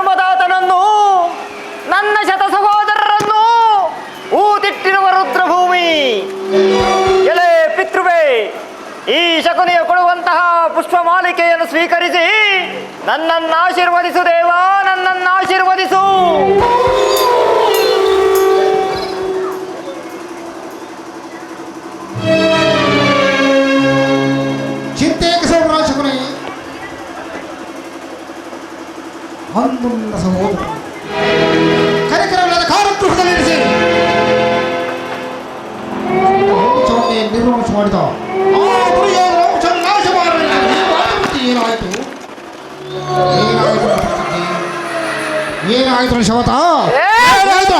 ಜನ್ಮದಾತನನ್ನು ನನ್ನ ಶತ ಸಹೋದರರನ್ನು ಊದಿಟ್ಟಿರುವ ರುದ್ರಭೂಮಿ. ಎಲೆ ಪಿತೃವೇ, ಈ ಶಕುನಿಯ ಕೊಡುವಂತಹ ಪುಷ್ಪ ಮಾಲಿಕೆಯನ್ನು ಸ್ವೀಕರಿಸಿ ನನ್ನನ್ನು ಆಶೀರ್ವದಿಸು ದೇವಾ, ನನ್ನನ್ನು ಆಶೀರ್ವದಿಸು. ಚಿಂತೆಗೆ ಸೋಮರಾಜ ಶಕುನಿ, ಹನ್ನೊಂದು ಸಹೋದರ ಕಾರ್ಯಕ್ರಮದ ಕಾರಾಗೃಹದಲ್ಲಿರಿಸಿ ನಿರ್ವಂಶ ಮಾಡಿದ ಆ ದುರ್ಯೋಧನ ನಾಶ ಮಾಡಲಿಲ್ಲ. ಏನಾಯಿತು ಏನಾಯಿತು ಶವತ ಏನಾಯಿತು?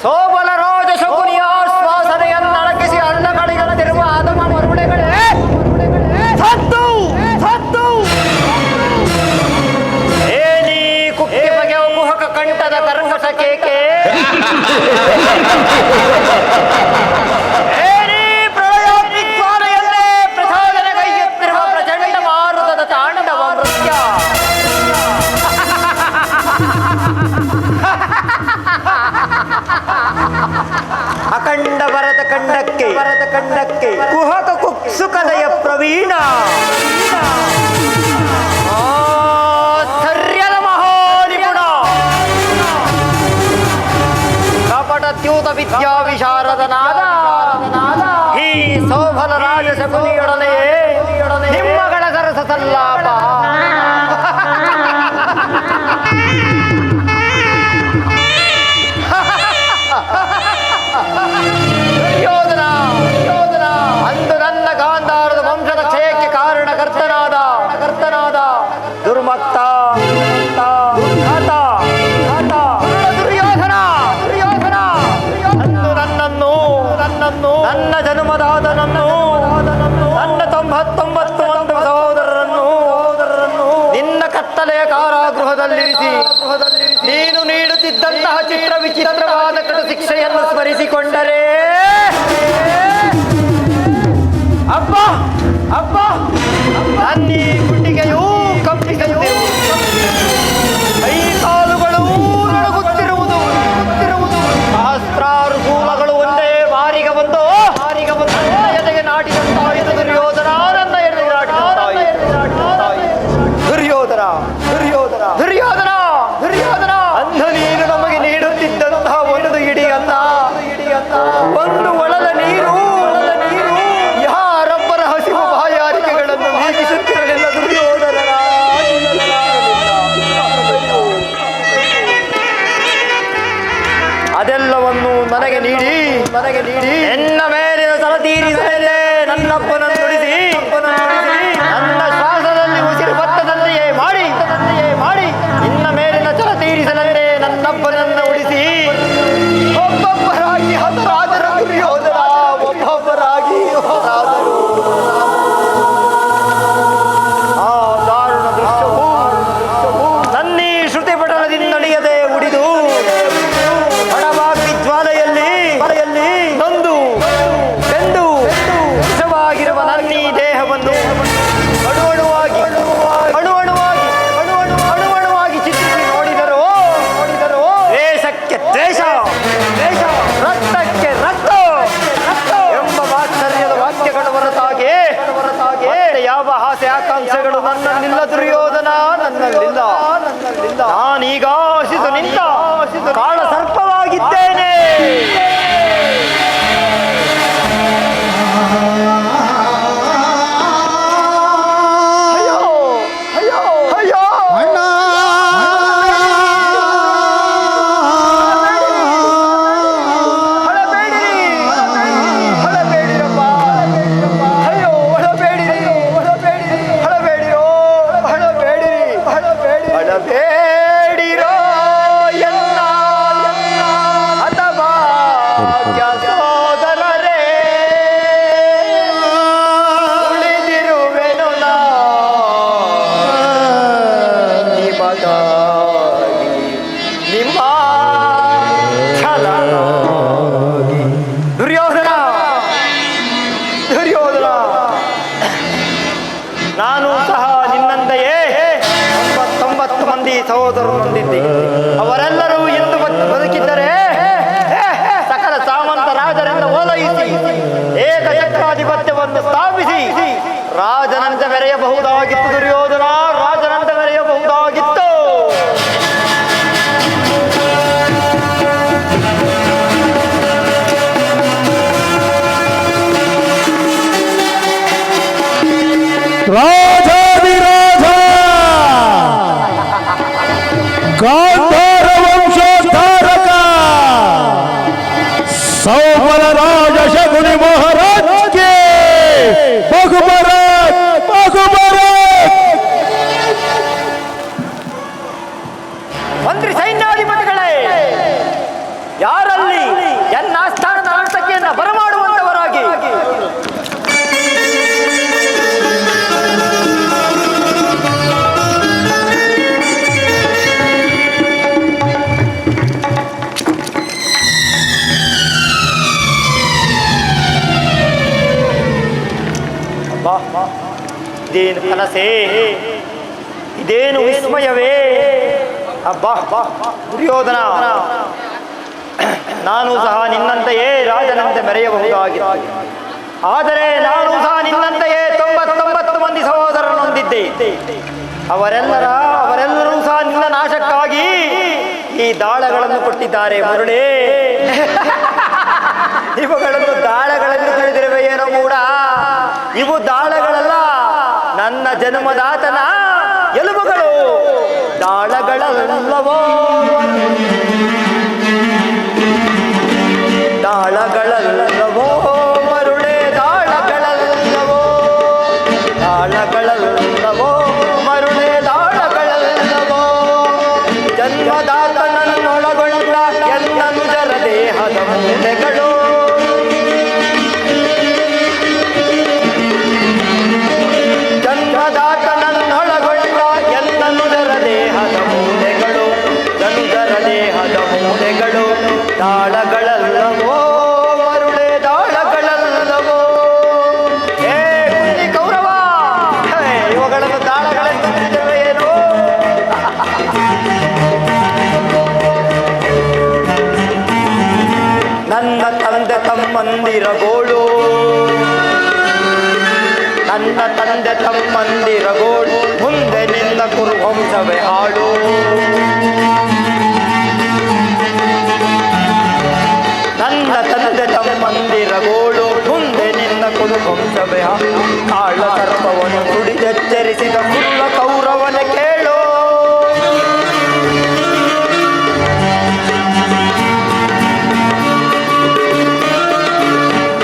ಸೋಬಲರಾಜ ಶಕುನಿಯ ಶ್ವಾಸನೆಯನ್ನಡಗಿಸಿ ಅನ್ನಗಳಿಗಂತಿರುವ ಅದಮ ಮರುಳೆಗಳೇ ಸತ್ತು ಸತ್ತು. ಏನಿ ಕುಕ್ಕಿ ಬಗೆಯ ಕುಹಕ ಕಂಠದ ಕರ್ಮಶ ಕೇಕೆ, ಏನಿ ಪ್ರಳಯಾಗ್ನಿ ಜ್ವಾಲೆಯಲ್ಲೇ ಪ್ರಸಾದನ ಕೈಯೆತ್ತಿರುವ ಪ್ರಚಂಡ ಮಾರುತದ ತಾಂಡವ ನೃತ್ಯ. ಅಖಂಡ ಭರತ ಕಂಡಕ್ಕೆ ಕುಹಕ ಕುಕ್ಸುಕದಯ ಪ್ರವೀಣ, ಧೈರ್ಯದ ಮಹಾನಿಪುಣ, ಕಪಟದ್ಯೂತ ವಿದ್ಯಾ ವಿಶಾರದನಾದ ಈ ಸೋಬಲ ರಾಜ ಶಕುನಿಯೊಡನೆಯೇ ನಿಮ್ಮಗಳ ಸರಸ ಸಲ್ಲಾಪ. ಅಂದು ನನ್ನ ಗಾಂಧಾರದ ವಂಶದ ಕ್ಷಯಕ್ಕೆ ಕಾರಣಕರ್ತನಾದ ದುರ್ಮತ್ತ ದುರ್ಯೋಧನ ಅಂದು ನನ್ನನ್ನು ನನ್ನ ಜನ್ಮದಾತನನ್ನು ನನ್ನ 99 ಮಂದಿ ಸಹೋದರರನ್ನು ನಿನ್ನ ಕತ್ತಲೆಯ ಕಾರಾಗೃಹದಲ್ಲಿರಿಸಿ ನೀನು ನೀಡುತ್ತಿದ್ದಂತಹ ಚಿತ್ರ ವಿಚಿತ್ರವಾದ ಕಟು ಶಿಕ್ಷೆಯನ್ನು ಸ್ಮರಿಸಿಕೊಂಡರೆ ಅಪ್ಪ ಅಪ್ಪ ನನ್ನೀ ಗುಂಡಿಗೆಯೂ ಕಂಪಿಸುತ್ತಿರುವುದು, ಕೈ ಕಾಲುಗಳು ನಡುಗುತ್ತಿರುವುದು, ಸಹಸ್ರಾರು ಶೂಲಗಳು ಒಂದೇ ಮಾರಿಗೆ ಬಂದು ಎದೆಗೆ ನಾಟಿದಂತಾಯಿತು ದುರ್ಯೋಧನ, ನನ್ನ ಎದೆಗೆ ನಾಟಿದಂತಾಯಿತು ದುರ್ಯೋಧನ. ಅಂದು ನೀನು ನಮಗೆ ನೀಡುತ್ತಿದ್ದಂತಹ ಒಂದು ಇಡೀ ಅನ್ನ, ಒಂದು ಒಳದ ನೀರು, ಯಾರೊಬ್ಬರ ಹಸಿವು ಬಾಯಾರಿಕೆಗಳನ್ನು ನೀಗಿಸುತ್ತಿರಲಿಲ್ಲ ದುರ್ಯೋಧನ. ಅದೆಲ್ಲವನ್ನು ನನಗೆ ನೀಡಿ ಎನ್ನ ಮೇಲಿನ ಸಲ ತೀರಿಸಲೇ ನನ್ನಪ್ಪನನ್ನು ನುಡಿಸಿ ನನ್ನ ಶ್ವಾಸದಲ್ಲಿ ಉಸಿರು ಭತ್ತದಂತೆಯೇ ಮಾಡಿ ನಿನ್ನ ಮೇಲಿನ ಛಲ ತೀರಿಸಲೇ ನನ್ನಪ್ಪನನ್ನು ಉಳಿಸಿ ಒಬ್ಬೊಬ್ಬರಾಗಿ ಹತರಾದರ ದುರ್ಯೋಧನ, ಒಬ್ಬೊಬ್ಬರಾಗಿ ಹತರಾದರು. ಆ ದಾರುಣ ದೃಶ್ಯವು ನನ್ನೀ ಶ್ರುತಿ ಪಟಲದಿಂದಳಿಯದೆ ಉಡಿದು ಬಡವಾಗಿ ಜ್ವಾಲೆಯಲ್ಲಿ ನೊಂದು ಬೆಂದು ವಿಷವಾಗಿರುವ ನನ್ನೀ ದೇಹವನ್ನು ಅಣುವಣುವಾಗಿ ಚಿತ್ರಿಸಿ ನೋಡಿದರು ದೇಶಕ್ಕೆ ದೇಶ, ರಕ್ತಕ್ಕೆ ರಕ್ತ ಎಂಬ ವಾತ್ಸಲ್ಯದ ವಾಕ್ಯಗಳು ಹೊರತಾಗಿ ಯಾವ ಆಸೆ ಆಕಾಂಕ್ಷೆಗಳು ನನ್ನಲ್ಲಿಲ್ಲ ದುರ್ಯೋಧನ, ನನ್ನಲ್ಲಿಲ್ಲ. ನಾನೀಗ ಆಶಿಸು ನಿಂತ ಕಾಳ ಸರ್ಪವಾಗಿದ್ದೇನೆ. ಬೇಡಿರೋ ಭಾರತ ರಾಜರಿಂದ ಓಲೈಸಿ ಏಕಚಕ್ರಾಧಿಪತ್ಯವನ್ನು ಸ್ಥಾಪಿಸಿ ರಾಜನಂತೆ ಮೆರೆಯಬಹುದಾಗಿತ್ತು. ದುರ್ಯೋಧನ ರಾಜನಂತೆ ಮೆರೆಯಬಹುದಾಗಿತ್ತು. ರಾಜಾಧಿರಾಜ ಗಾಂಧಾರ ವಂಶೋದ್ಧಾರಕ ಸೌಮನ ರಾಜ ಶಕುನಿ ಮಹಾರಾಜ್ಗೆ ಬಹುಮರಾಜ್ ಮಂತ್ರಿ ಸೈನ್ಯಾಧಿಪತಿಗಳೇ, ಯಾರಲ್ಲಿ ಎನ್ನ ಆಸ್ಥಾನದ ಆರ್ಥಕ್ಕೆಯನ್ನು ಬರಮಾಡುವಂತವರಾಗಿ ಇದೇನು ಕನಸೇ, ಇದೇನು ವಿಸ್ಮಯವೇ? ಅಬ್ಬಾ ದುರ್ಯೋಧನ, ನಾನು ಸಹ ನಿನ್ನಂತೆಯೇ ರಾಜನಂತೆ ಮೆರೆಯಬಹುದಾಗಿತ್ತು. ಆದರೆ ನಾನು ಸಹ ನಿನ್ನಂತೆಯೇ 99 ಮಂದಿ ಸಹೋದರರನ್ನು ಹೊಂದಿದ್ದೆ. ಅವರೆಲ್ಲರೂ ಸಹ ನಿನ್ನ ನಾಶಕ್ಕಾಗಿ ಈ ದಾಳಗಳನ್ನು ಕೊಟ್ಟಿದ್ದಾರೆ. ಮುರುಳೇ, ಇವುಗಳನ್ನು ದಾಳಗಳೆಂದು ತಿಳಿದಿರುವೆ ಏನೋ ಮೂಡ. ಇವು ದಾಳಗಳಲ್ಲ, ನನ್ನ ಜನ್ಮದಾತನ ಎಲುಬುಗಳು. ದಾಳಗಳಲ್ಲವೋ ದಾಳಗಳಲ್ಲವೋ ಮರುಳೆ, ದಾಳಗಳಲ್ಲವೋ ದಾಳಗಳಲ್ಲವೋ ಮರುಳೆ, ದಾಳಗಳಲ್ಲವೋ ಜನ್ಮದಾತನನ್ನೊಳಗೊಂಡ ಎನ್ನನುಜರ ದೇಹದ ಮೂಲೆಗಳು. ಜನ್ಮದಾತನನ್ನೊಳಗೊಂಡ ಎನ್ನನುಜರ ದೇಹದ ಮೂಲೆಗಳು, ಜನುಜರ ದೇಹದ ಮೂಲೆಗಳು ದಾಳಗಳಲ್ಲವೋ ಮರುಳೆ, ದಾಳಗಳಲ್ಲವೋ. ಹೇ ಕುಂದಿ ಕೌರವ, ಇವುಗಳನ್ನು ದಾಳಗಳೆಂದು ತಿಳಿದಿರುವೆಯೇನೋ? ನನ್ನ ತಂದೆ ತಮ್ಮಂದಿರಗೋಳು, ನನ್ನ ತಂದೆ ತಮ್ಮಂದಿರಗೋಳು, ಮುಂದೆ ನಿನ್ನ ಕುರುವಂಶವೇ ಹಾಳು. ನನ್ನ ತಂದೆ ತಮ್ಮಂದಿರಗೋಳು, ಮುಂದೆ ನಿನ್ನ ಕುರುವಂಶವೇ ಹಾಳು. ಕಾಳ ಸರ್ಪವನ್ನು ಕುಡಿದೆಚ್ಚರಿಸಿದ ಕುಲ್ಲ ಕೌರವನ ಕೇಳು.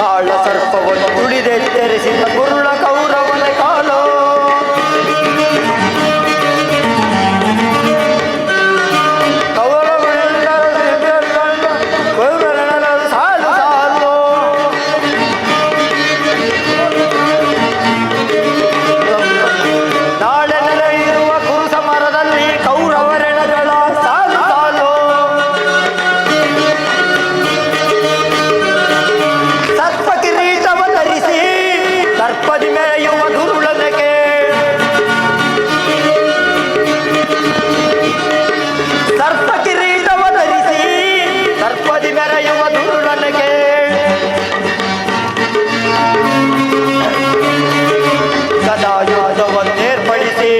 ಕಾಳ ಸರ್ಪವನ್ನು ಕುಡಿದೆಚ್ಚರಿಸಿದ ಕುರುಳ ಕೌರವನ ಕಾಲು. ಸಾಲು ಸಾಲು ನಾಳೆ ನಡೆಯುವ ಕುರು ಸಮರದಲ್ಲಿ ಕೌರವರೆಣಗಳ ಸಾಲು ಸಾಲು. ಸರ್ಪ ಕಿರೀಟವ ಧರಿಸಿ ಸರ್ಪದಿ ಮೆರೆಯುವ ದುರುಳನೆಗೆ, ಸರ್ಪ ಕಿರೀಟವ ಧರಿಸಿ ಸರ್ಪದಿ ಮೆರೆಯುವ ದುರುಳನೆಗೆ. ಗದಾಯುಧವನ್ನೇರ್ಪಡಿಸಿ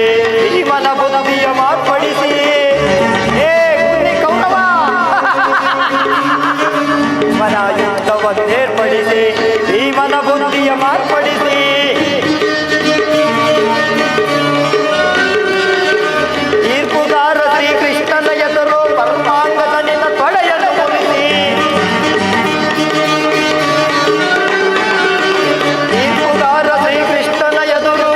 ಭೀಮನ ಬುದ್ಧಿಯ ಮಾರ್ಪಡಿಸಿ. ಹೇ ಕುಂದಿ ಕೌರವ, ಗದಾಯುಧವನ್ನೇರ್ಪಡಿಸಿ ಭೀಮನ ಬುದ್ಧಿಯ ಮಾರ್ಪಡಿಸಿ. ತೀರ್ಪುಗಾರ ಶ್ರೀಕೃಷ್ಣನ ಎದುರು ಪರಮಾಂಗದ ನಿನ್ನ ತೊಡೆಯನ್ನು ಮುರಿಸಿ. ತೀರ್ಪುಗಾರ ಶ್ರೀಕೃಷ್ಣನ ಎದುರು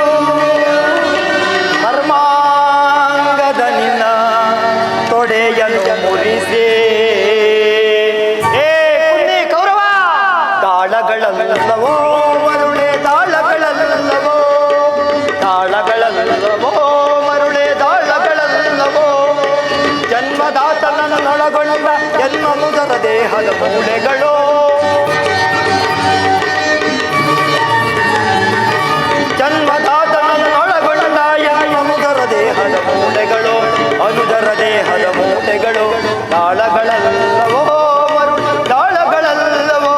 ಪರಮಾಂಗದ ನಿನ್ನ ತೊಡೆಯನ್ನು ಮುರಿಸಿ. ಹೇ ಕುಂದಿ ಕೌರವ, ದಾಳಗಳಲ್ಲವೋ ಮರುಳೆ, ದಾಳಗಳಲ್ಲವೋ ದಾಳಗಳಲ್ಲವೋ ಮರುಳೆ, ದಾಳಗಳಲ್ಲವೋ ಜನ್ಮದಾತನನ್ನೊಳಗೊಂಡ ಎನ್ನನುಜರ ದೇಹದ ಮೂಲೆಗಳು. ಜನ್ಮದಾತನನ್ನೊಳಗೊಂಡ ಎನ್ನನುಜರ ದೇಹದ ಮೂಲೆಗಳು, ಅನುಜರ ದೇಹದ ಮೂಲೆಗಳು ದಾಳಗಳಲ್ಲವೋ ಮರುಳೆ, ದಾಳಗಳಲ್ಲವೋ.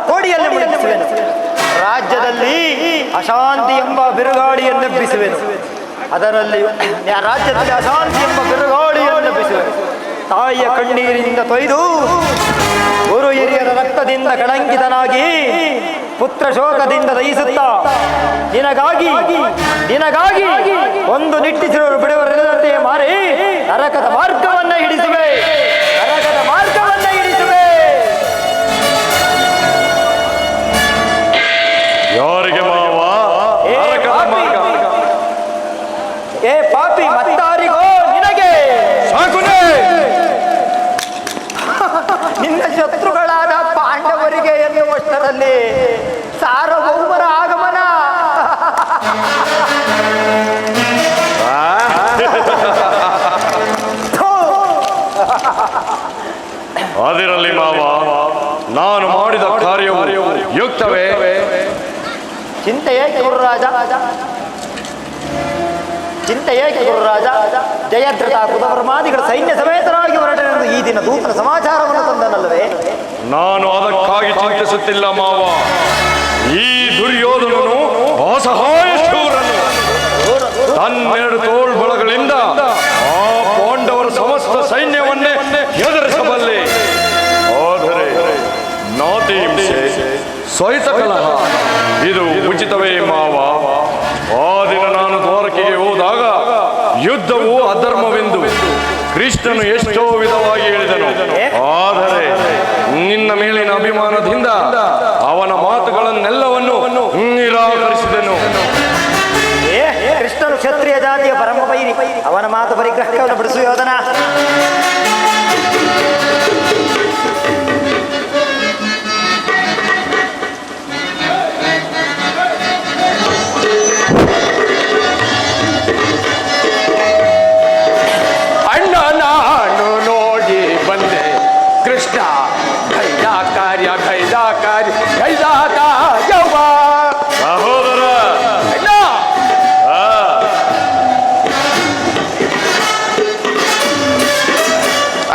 ಕೋಡಿಯಲ್ಲಿ ಮುಳುಗಿಸುವೆನು. ರಾಜ್ಯದಲ್ಲಿ ಅಶಾಂತಿ ಎಂಬ ಬಿರುಗಾಳಿಯನ್ನು ಎಬ್ಬಿಸುವೆನು. ಅದರಲ್ಲಿ ರಾಜ್ಯದಲ್ಲಿ ಅಶಾಂತಿ ಎಂಬ ಬಿರುಗಾಳಿಯನ್ನು ಎಬ್ಬಿಸುವೆನು. ತಾಯಿಯ ಕಣ್ಣೀರಿನಿಂದ ತೊಯ್ದು ಗುರು ಹಿರಿಯರ ರಕ್ತದಿಂದ ಕಳಂಕಿತನಾಗಿ ಪುತ್ರ ಶೋಕದಿಂದ ದಯಿಸುತ್ತಾ ನಿನಗಾಗಿ ಒಂದು ನಿಟ್ಟಿಸಿರೋರು ಬಿಡುವರೆಲ್ಲದಂತೆ ಮಾರಿ ನರಕದ ಮಾರ್ಗವನ್ನ ಹಿಡಿಸುವೆ. ಯಾರಿಗೆ ಮಾವ? ಏ ಪಾಪಿ, ಮತ್ತಾರಿಗೋ? ನಿನಗೆ ಸಾಕುನೇ. ನಿನ್ನ ಶತ್ರುಗಳಾದ ಪಾಂಡವರಿಗೆ ಎನ್ನುವಷ್ಟರಲ್ಲಿ ಸಾರ್ವಭೌಮರ ಆಗಮನ. ಅದಿರಲಿ ಮಾವ, ನಾನು ಮಾಡಿದ ಕಾರ್ಯವು ಯುಕ್ತವೇ? ಚಿಂತೆ ಏಕೆ ಗುರುರಾಜ? ಜಯದ್ರಥ ಕುತವರ್ಮಾದಿಗಳ ಸೈನ್ಯ ಸಮೇತರಾಗಿ ಹೊರಟನೆಂದು ಈ ದಿನ ದೂತನ ಸಮಾಚಾರವನ್ನು ತಂದನಲ್ಲವೇ? ನಾನು ಅದಕ್ಕಾಗಿ ಚಿಂತಿಸುತ್ತಿಲ್ಲ ಮಾವ. ಈ ದುರ್ಯೋಧನನು ಅಸಹಾಯ ಶೂರನು. ತನ್ನೆರಡು ತೋಳ್ಬಳಗಳಿಂದ ಆ ಪಾಂಡವರ ಸಮಸ್ತ ಸೈನ್ಯವನ್ನೇ ಎದುರಿಸಬಲ್ಲೆ. ಆದರೆ ನಾತಿ ಹಿಂಸೆ, ಶ್ವೇತ ಕಲಹ ಇದು ಉಚಿತವೇ ಮಾವ? ಆ ದಿನ ನಾನು ದ್ವಾರಕೆಗೆ ಹೋದಾಗ ಯುದ್ಧವು ಅಧರ್ಮವೆಂದು ಕೃಷ್ಣನು ಎಷ್ಟೋ ವಿಧವಾಗಿ ಹೇಳಿದನು. ಆದರೆ ನಿನ್ನ ಮೇಲಿನ ಅಭಿಮಾನದಿಂದ ಅವನ ಮಾತುಗಳನ್ನೆಲ್ಲವನ್ನು ನಿರಾಕರಿಸಿದನು. ಕೃಷ್ಣನು ಕ್ಷತ್ರಿಯ ಜಾತಿಯ ಪರಮ ಪೈರಿ. ಅವನ ಮಾತು ಪರಿಗ್ರಹವನ್ನು ಬಿಡಿಸು ಯೋಧನ. ಅಣ್ಣ ನಾನು ನೋಡಿ ಬಂದೆ ಕೃಷ್ಣ ಗೈದ ಕಾರ್ಯ ಯವ್ವ ಸಹೋದರ ಅಣ್ಣ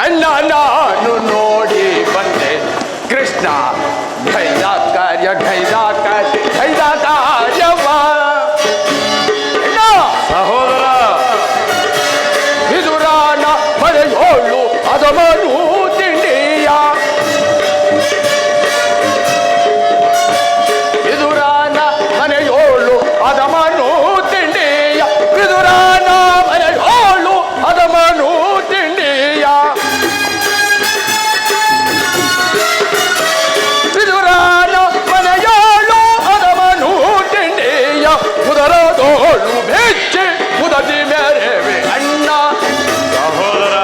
ಅಣ್ಣ ನಾನು ನೋಡಿ ಬಂದೆ ಕೃಷ್ಣ ಗೈದ ಕಾರ್ಯ ಯವ್ವ ಅಣ್ಣ ಸಹೋದರ ವಿದುರಾನ ಮರೆಯೋಳು ಅದಮನು ತಿಂಡಿಯ ವಿದುರಾನ ಮನೆಯೋಳು ಅದಮನು ತಿಂಡಿಯ ವಿದುರಾನ ಮನೆಯೋಳು ಅದಮನು ತಿಂಡಿಯ ವಿದುರಾನ ಮನೆಯೋಳು ಅದಮನು ತಿಂಡಿಯ ಉದರದೋಳು ಬೆಚ್ಚಿ ಉದದಿ ಮೇರೆವೆ ಅಣ್ಣ ಸಹೋದರ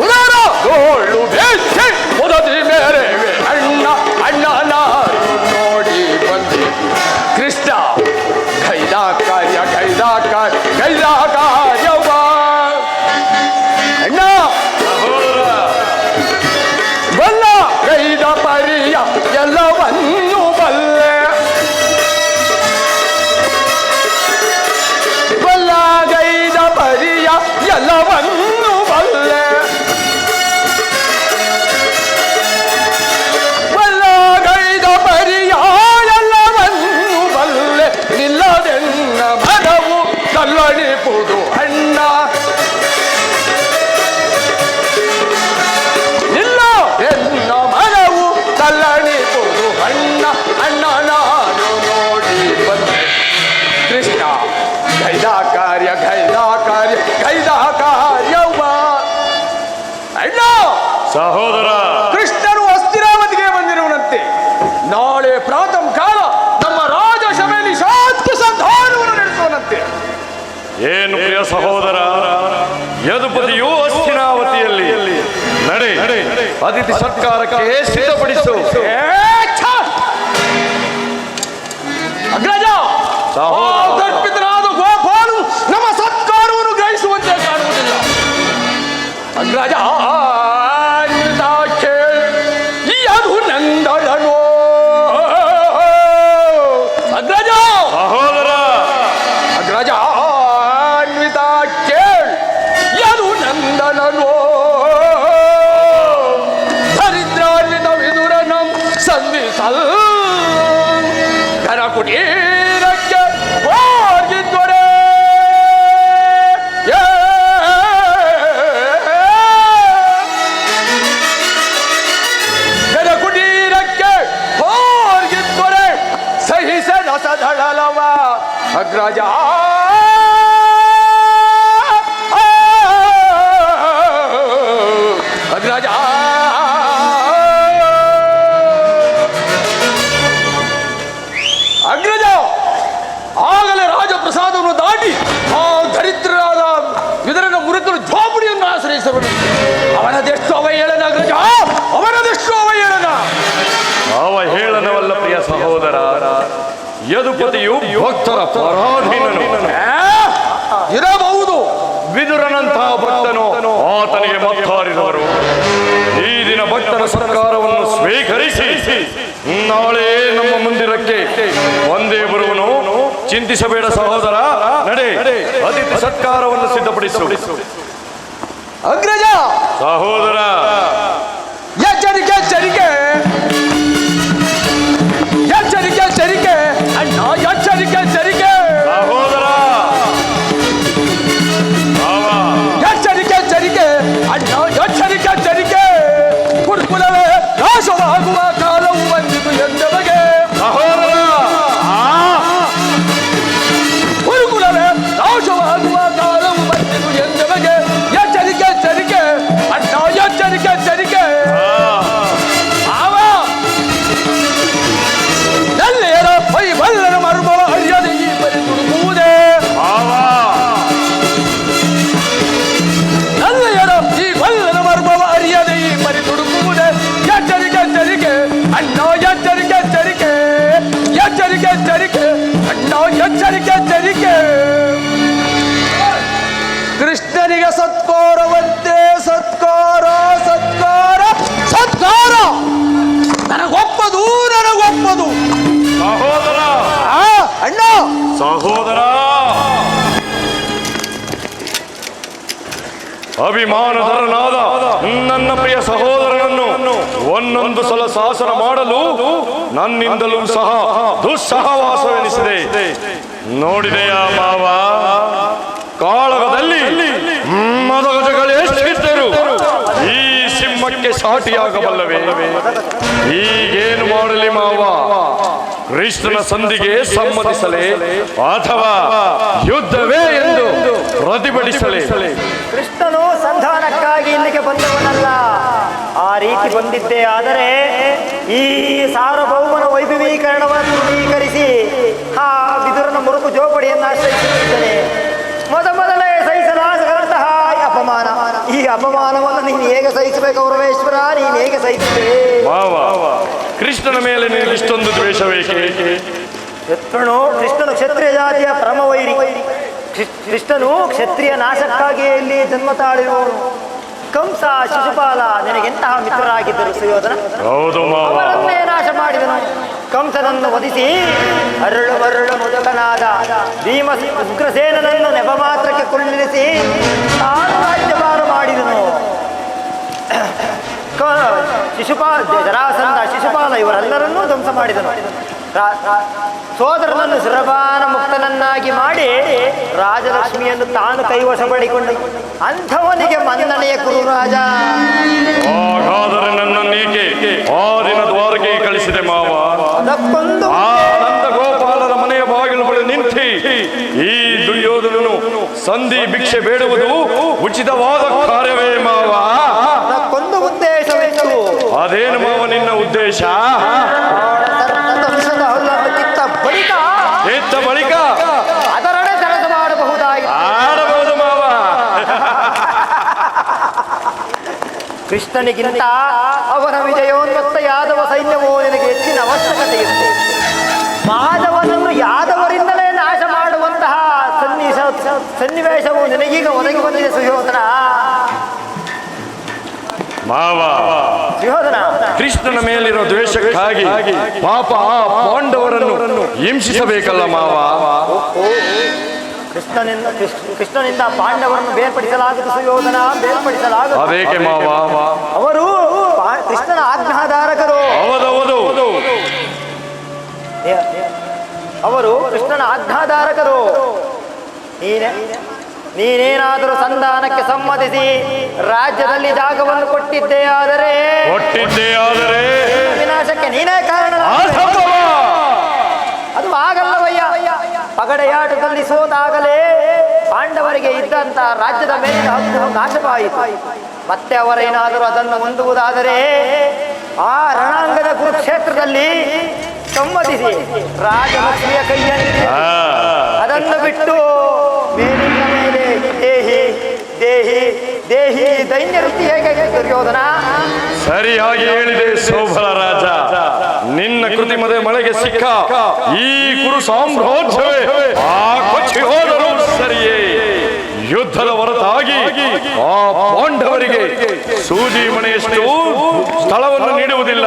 ಉದರದೋಳು ಬೆಚ್ಚಿ ಉದದಿ ಮೇರೆವೆ ಅಣ್ಣ ನಾನು ನೋಡಿ ಬಂದೆ ಕೃಷ್ಣ ಗೈದ ಕಾರ್ಯವ್ವ ಅಣ್ಣ ಸಹೋದರ ಬಲ್ಲ ಗೈದ ಪರಿಯ ಎಲ್ಲವನ್ನು ಬಲ್ಲೆ ಬಲ್ಲ ಗೈದ ಪರಿಯ ಎಲ್ಲವನ್ನು ಬಲ್ಲೆ ಬಲ್ಲ ಗೈದ ಪರಿಯ ಎಲ್ಲವನ್ನು ಬಲ್ಲೆ ನಿಲ್ಲದೆನ್ನ ಮನವು ತಲ್ಲಣಿಪುದು ಅಣ್ಣ ನಿಲ್ಲ ಎನ್ನ ಮನವು ತಲ್ಲಣಿಪುದು ಅಣ್ಣ ನಾನು ನೋಡಿ ಬಂದೆ ಕೃಷ್ಣ ಗೈದ ಕಾರ್ಯವ್ವ ಅಣ್ಣ ಸಹೋದರ ಕೃಷ್ಣನು ಅಸ್ಥಿರಾವತಿಗೆ ಬಂದಿರುವನಂತೆ. ನಾಳೆ ಪ್ರಾತಃ ಕಾಲ ನಮ್ಮ ರಾಜ ಸಭೆಯಲ್ಲಿ ಶಾಂತಿ ಸಂಧಾನವನ್ನು ನಡೆಸುವನಂತೆ. ಏನು ಪ್ರಿಯ ಸಹೋದರ, ಯದುಪತಿಯು ಹಸ್ತಿನಾವತಿಯಲ್ಲಿ. ನಡೆ ಅತಿಥಿ ಸತ್ಕಾರಕ್ಕೆ ಸಿದ್ಧಪಡಿಸು. ಅಗ್ರಜ ಸಹೋದರ. ಕಲ್ಪಿತನಾದ ಗೋಪಾಲು ನಮ್ಮ ಸತ್ಕಾರವನ್ನು ಗ್ರಹಿಸುವಂತೆ ಕಾಣುವುದಿಲ್ಲ. ಅಗ್ರಜ ಅದು ನಂದನೋ ಅಗ್ರಜ ಸಹೋದರ ಅಗ್ರಜ ಕೇಳ್ ಯದು ನಂದನೋ ದರಿದ್ರಾನ್ವಿತ ಕುಟೀರಕ್ಕೆ ಹೋಗಿದ್ದೊಡೆ ಜನ ಕುಟೀರಕ್ಕೆ ಹೋಗಿದ್ದೊಡೆ ಸಹಿಸದ ಸದಳಲವ ಅಗ್ರಜ ಅಗ್ರಜ ಅಗ್ರಜ ಆಗಲೇ ರಾಜಪ್ರಸಾದವನ್ನು ದಾಟಿ ಆ ದರಿದ್ರರಾದ ವಿದರನ ಮುರಿತರು ದ್ವಾಪಡಿಯನ್ನು ಆಶ್ರಯಿಸಬರು ಅವನದೆಷ್ಟು ಅವಹೇಳನ ಅಗ್ರಜ ಅವನದೆಷ್ಟು ಅವಹೇಳನ ಅವಹೇಳನವಲ್ಲ ಪ್ರಿಯ ಸಹೋದರ, ಯದುಪತಿಯು ಭಕ್ತರ ಪರಾಧೀನನು. ಇರಬಹುದು. ವಿದುರನಂತಹ ಭಕ್ತನು ಆತನಿಗೆ ಮತ್ತಾರಿದವರು. ಈ ದಿನ ಭಕ್ತರ ಸರ್ಕಾರವನ್ನು ಸ್ವೀಕರಿಸಿ ನಾಳೆ ನಮ್ಮ ಮಂದಿರಕ್ಕೆ ಒಂದೇ ಬರುವನು. ಚಿಂತಿಸಬೇಡ ಸಹೋದರ, ನಡೆ ಅತಿಥಿ ಸತ್ಕಾರವನ್ನು ಸಿದ್ಧಪಡಿಸು. ಅಗ್ರಜ ಸಹೋದರ, ಎಚ್ಚರಿಕೆ ಎಚ್ಚರಿಕೆ ಎಚ್ಚರಿಕೆ ಎಚ್ಚರಿಕೆ ಅಣ್ಣ, ಎಚ್ಚರಿಕೆ ಎಚ್ಚರಿಕೆ ಸಹೋದರ, ಎಚ್ಚರಿಕೆ ಎಚ್ಚರಿಕೆ ಅಣ್ಣ, ಎಚ್ಚರಿಕೆ ಎಚ್ಚರಿಕೆ ಕುರುಕುಲವೇ ನಾಶವಾಗುವ ಕಾಲವು ಬಂದಿತು ಎಂದವಗೆ. ಸಹೋದರ, ಕುರುಕುಲವೇ ನಾಶವಾಗುವ ಕಾಲವು ಬಂದಿತು ಎಂದವಗೆ. ಎಚ್ಚರಿಕೆ ಎಚ್ಚರಿಕೆ ಅಣ್ಣ, ಎಚ್ಚರಿಕೆ ಎಚ್ಚರಿಕೆ ನಲ್ಲೆಯರ ವೈವಲ್ಲರ ಮರ್ಮವ ಅರಿಯದೆ ಈ ಬರಿ ದುಡುಕುವುದೇ. ನಲ್ಲೆಯರ ಈ ವಲ್ಲರ ಮರ್ಮವ ಅರಿಯದೆ ಈ ಬರಿ ದುಡುಕುವುದೇ. ಎಚ್ಚರಿಕೆ ಎಚ್ಚರಿಕೆ ಅಣ್ಣ, ಎಚ್ಚರಿಕೆ ಎಚ್ಚರಿಕೆ ಎಚ್ಚರಿಕೆ ಎಚ್ಚರಿಕೆ ಅಣ್ಣ, ಎಚ್ಚರಿಕೆ ಎಚ್ಚರಿಕೆ. ಕೃಷ್ಣನಿಗೆ ಸತ್ಕಾರವಂತೆ ಸತ್ಕಾರ ಸತ್ಕಾರ ಸತ್ಕಾರ. ನನಗೊಪ್ಪದು ನನಗೊಪ್ಪದು. ಸಹೋದರ, ಅಣ್ಣ ಸಹೋದರ, ಅಭಿಮಾನಧರನಾದ ನನ್ನ ಪ್ರಿಯ ಸಹೋದರನನ್ನು ಒಂದೊಂದು ಸಲ ಶಾಸನ ಮಾಡಲು ನನ್ನಿಂದಲೂ ಸಹ ದುಸ್ಸಹವಾಸವೆನಿಸಿದೆ. ನೋಡಿದೆಯಾ ಮಾವ, ಕಾಳಗದಲ್ಲಿ ಮದಗಜಗಳೆಷ್ಟಿದ್ದರು ಈ ಸಿಂಹಕ್ಕೆ ಸಾಟಿಯಾಗಬಲ್ಲವೇ? ಈಗೇನು ಮಾಡಲಿ ಮಾವ? ಕೃಷ್ಣನ ಸಂಧಿಗೆ ಸಮ್ಮತಿಸಲೇ ಅಥವಾ ಯುದ್ಧವೇ ಎಂದು ಪ್ರತಿಭಟಿಸಲೇ? ಕೃಷ್ಣನು ಸಂಧಾನಕ್ಕಾಗಿ ಇಲ್ಲಿಗೆ ಬಂದವನಲ್ಲ. ಆ ರೀತಿ ಬಂದಿದ್ದೇ ಆದರೆ ಈ ಸಾರ್ವಭೌಮನ ವೈಭವೀಕರಣವನ್ನು ದೃಢೀಕರಿಸಿ ಆ ವಿದುರನ ಮುರುಕು ಜೋಪಡಿಯನ್ನು ಆಶ್ರಯಿಸುತ್ತಿದ್ದೇನೆ. ಮೊದಲೇ ಸಹಿಸಲಾಗದಂತಹ ಅಪಮಾನ, ಈ ಅಪಮಾನವನ್ನು ನೀನು ಹೇಗೆ ಸಹಿಸಬೇಕು ಗೌರವೇಶ್ವರ? ನೀನು ಹೇಗೆ ಸಹಿಸುತ್ತೇ? ಮಾವ, ಕೃಷ್ಣನ ಮೇಲೆ ನಿನಗೆ ಇಷ್ಟೊಂದು ದ್ವೇಷವೇಕೆ? ಕೃಷ್ಣನು ಕ್ಷತ್ರಿಯ ಜಾತಿಯ ಪರಮವೈರಿ. ಕೃಷ್ಣನು ಕ್ಷತ್ರಿಯ ನಾಶಕ್ಕಾಗಿ ಇಲ್ಲಿ ಜನ್ಮ ತಾಳಿರುವವನು. ಕಂಸ, ಶಿಶುಪಾಲ ನಿನಗೆಂತಹ ಮಿತ್ರರಾಗಿದ್ದರು ಸುಯೋಧನ. ಹೌದು ಮಾವ. ಅವರನ್ನೇ ನಾಶ ಮಾಡಿದನು. ಕಂಸನನ್ನು ವಧಿಸಿ ಅರಳು ಮರಳು ಮುದುಕನಾದ ಭೀಮ ಉಗ್ರಸೇನನನ್ನು ನೆಪ ಮಾತ್ರಕ್ಕೆ ಕುಳ್ಳಿರಿಸಿ ತಾನು ರಾಜ್ಯಭಾರ ಮಾಡಿದನು. ಜರಾಸಂಧ, ಶಿಶುಪಾಲ ಇವರೆಲ್ಲರನ್ನೂ ಧ್ವಂಸ ಮಾಡಿದನು. ಸೋದರನನ್ನು ಸುರಪಾನ ಮುಕ್ತನನ್ನಾಗಿ ಮಾಡಿ ರಾಜಲಕ್ಷ್ಮಿಯನ್ನು ತಾನು ಕೈವಶ ಪಡಿಕೊಂಡು ಅಂಥವನಿಗೆ ಮನ್ನಣೆಯ ಕುರು ರಾಜ. ಹಾಗಾದರೆ ನನ್ನನ್ನೇಕೆ ಆ ದಿನ ದ್ವಾರಕೆ ಕಳಿಸಿದೆ ಮಾವ? ಅದಕ್ಕೊಂದು ಆ ನಂದ ಗೋಪಾಲನ ಮನೆಯ ಬಾಗಿಲು ಬಳಿ ನಿಂತಿ ಈ ದುರ್ಯೋಧನನು ಸಂಧಿ ಭಿಕ್ಷೆ ಬೇಡುವುದು ಉಚಿತವಾದ ಕಾರ್ಯವೇ ಮಾವ? ಅದಕ್ಕೊಂದು ಉದ್ದೇಶವಿತ್ತು. ಅದೇನು ಮಾವ ನಿನ್ನ ಉದ್ದೇಶ? ಬಳಿಕ ಅದರೊಡೆ ಕೆಲಸ ಮಾಡಬಹುದಾಗಿ ಆಡಬಹುದು ಮಾವ. ಕೃಷ್ಣನಿಗಿಂತ ಅವನ ವಿಜಯೋನ್ಮತ್ತ ಯಾದವ ಸೈನ್ಯವೋ ನಿನಗೆ ಹೆಚ್ಚಿನ ಅವಶ್ಯಕತೆ ಇತ್ತು. ಮಾಧವನನ್ನು ಯಾದವರಿಂದಲೇ ನಾಶ ಮಾಡುವಂತಹ ಸನ್ನಿವೇಶವು ನಿನಗೀಗ ಒದಗಿ ಬಂದಿದೆ ಸುಯೋಧನ. ಮಾವ, ಸುಯೋಧನ, ಕೃಷ್ಣನ ಮೇಲಿರೋ ದ್ವೇಷಕ್ಕಾಗಿ ಪಾಪ ಆ ಪಾಂಡವರನ್ನು ಹಿಂಸಿಸಬೇಕಲ್ಲ ಮಾವ? ಕೃಷ್ಣನಿಂದ ಪಾಂಡವರನ್ನು ಬೇರ್ಪಡಿಸಲಾಗದು ಸುಯೋಧನ, ಬೇರ್ಪಡಿಸಲಾಗದು. ಅದೇಕೆ ಮಾವ? ಅವರು ಕೃಷ್ಣನ ಆಜ್ಞಾಧಾರಕರು. ಹೌದೌದು. ಅವರು ಕೃಷ್ಣನ ಆಜ್ಞಾಧಾರಕರು. ನೀನೇನಾದರೂ ಸಂಧಾನಕ್ಕೆ ಸಮ್ಮತಿಸಿ ರಾಜ್ಯದಲ್ಲಿ ಜಾಗವನ್ನು ಕೊಟ್ಟಿದ್ದೇ ಆದರೆ ವಿನಾಶಕ್ಕೆ ನೀನೇ ಕಾರಣ. ಅದು ಆಗಲ್ಲವಯ್ಯ. ಪಗಡೆಯಾಟದಲ್ಲಿ ಸೋತಾಗಲೇ ಪಾಂಡವರಿಗೆ ಇದ್ದಂತ ರಾಜ್ಯದ ಮೇಲಿನ ಹಕ್ಕು ನಾಶವಾಯಿತು. ಮತ್ತೆ ಅವರೇನಾದರೂ ಅದನ್ನು ಹೊಂದುವುದಾದರೆ ಆ ರಣಾಂಗದ ಕುರುಕ್ಷೇತ್ರದಲ್ಲಿ ಸಮ್ಮತಿಸಿ ರಾಜಲಕ್ಷ್ಮಿಯ ಕೈಯಲ್ಲಿ ಅದನ್ನು ಬಿಟ್ಟು ಮೇಲಿನ ಮೇಲೆ ದೇಹಿ ದೇಹಿ ದೇಹಿ ದೈನ್ಯ ವೃತ್ತಿ ಹೇಗೆ ದುರ್ಯೋಧನ? ಸರಿಯಾಗಿ ಹೇಳಿದೆ ಸೋಬರ ರಾಜ. ನಿನ್ನ ಕೃತಿಮದೆ ಮಳೆಗೆ ಸಿಕ್ಕ ಈ ಕುರು ಸಾಮ್ರಾಜ್ಯವೇ ಆ ಕೊಚ್ಚಿ ಹೋದರೂ ಸರಿಯೇ. ಯುದ್ಧದ ಹೊರತಾಗಿ ಆ ಪಾಂಡವರಿಗೆ ಸೂಜಿ ಮನೆಯಷ್ಟು ಸ್ಥಳವನ್ನು ನೀಡುವುದಿಲ್ಲ.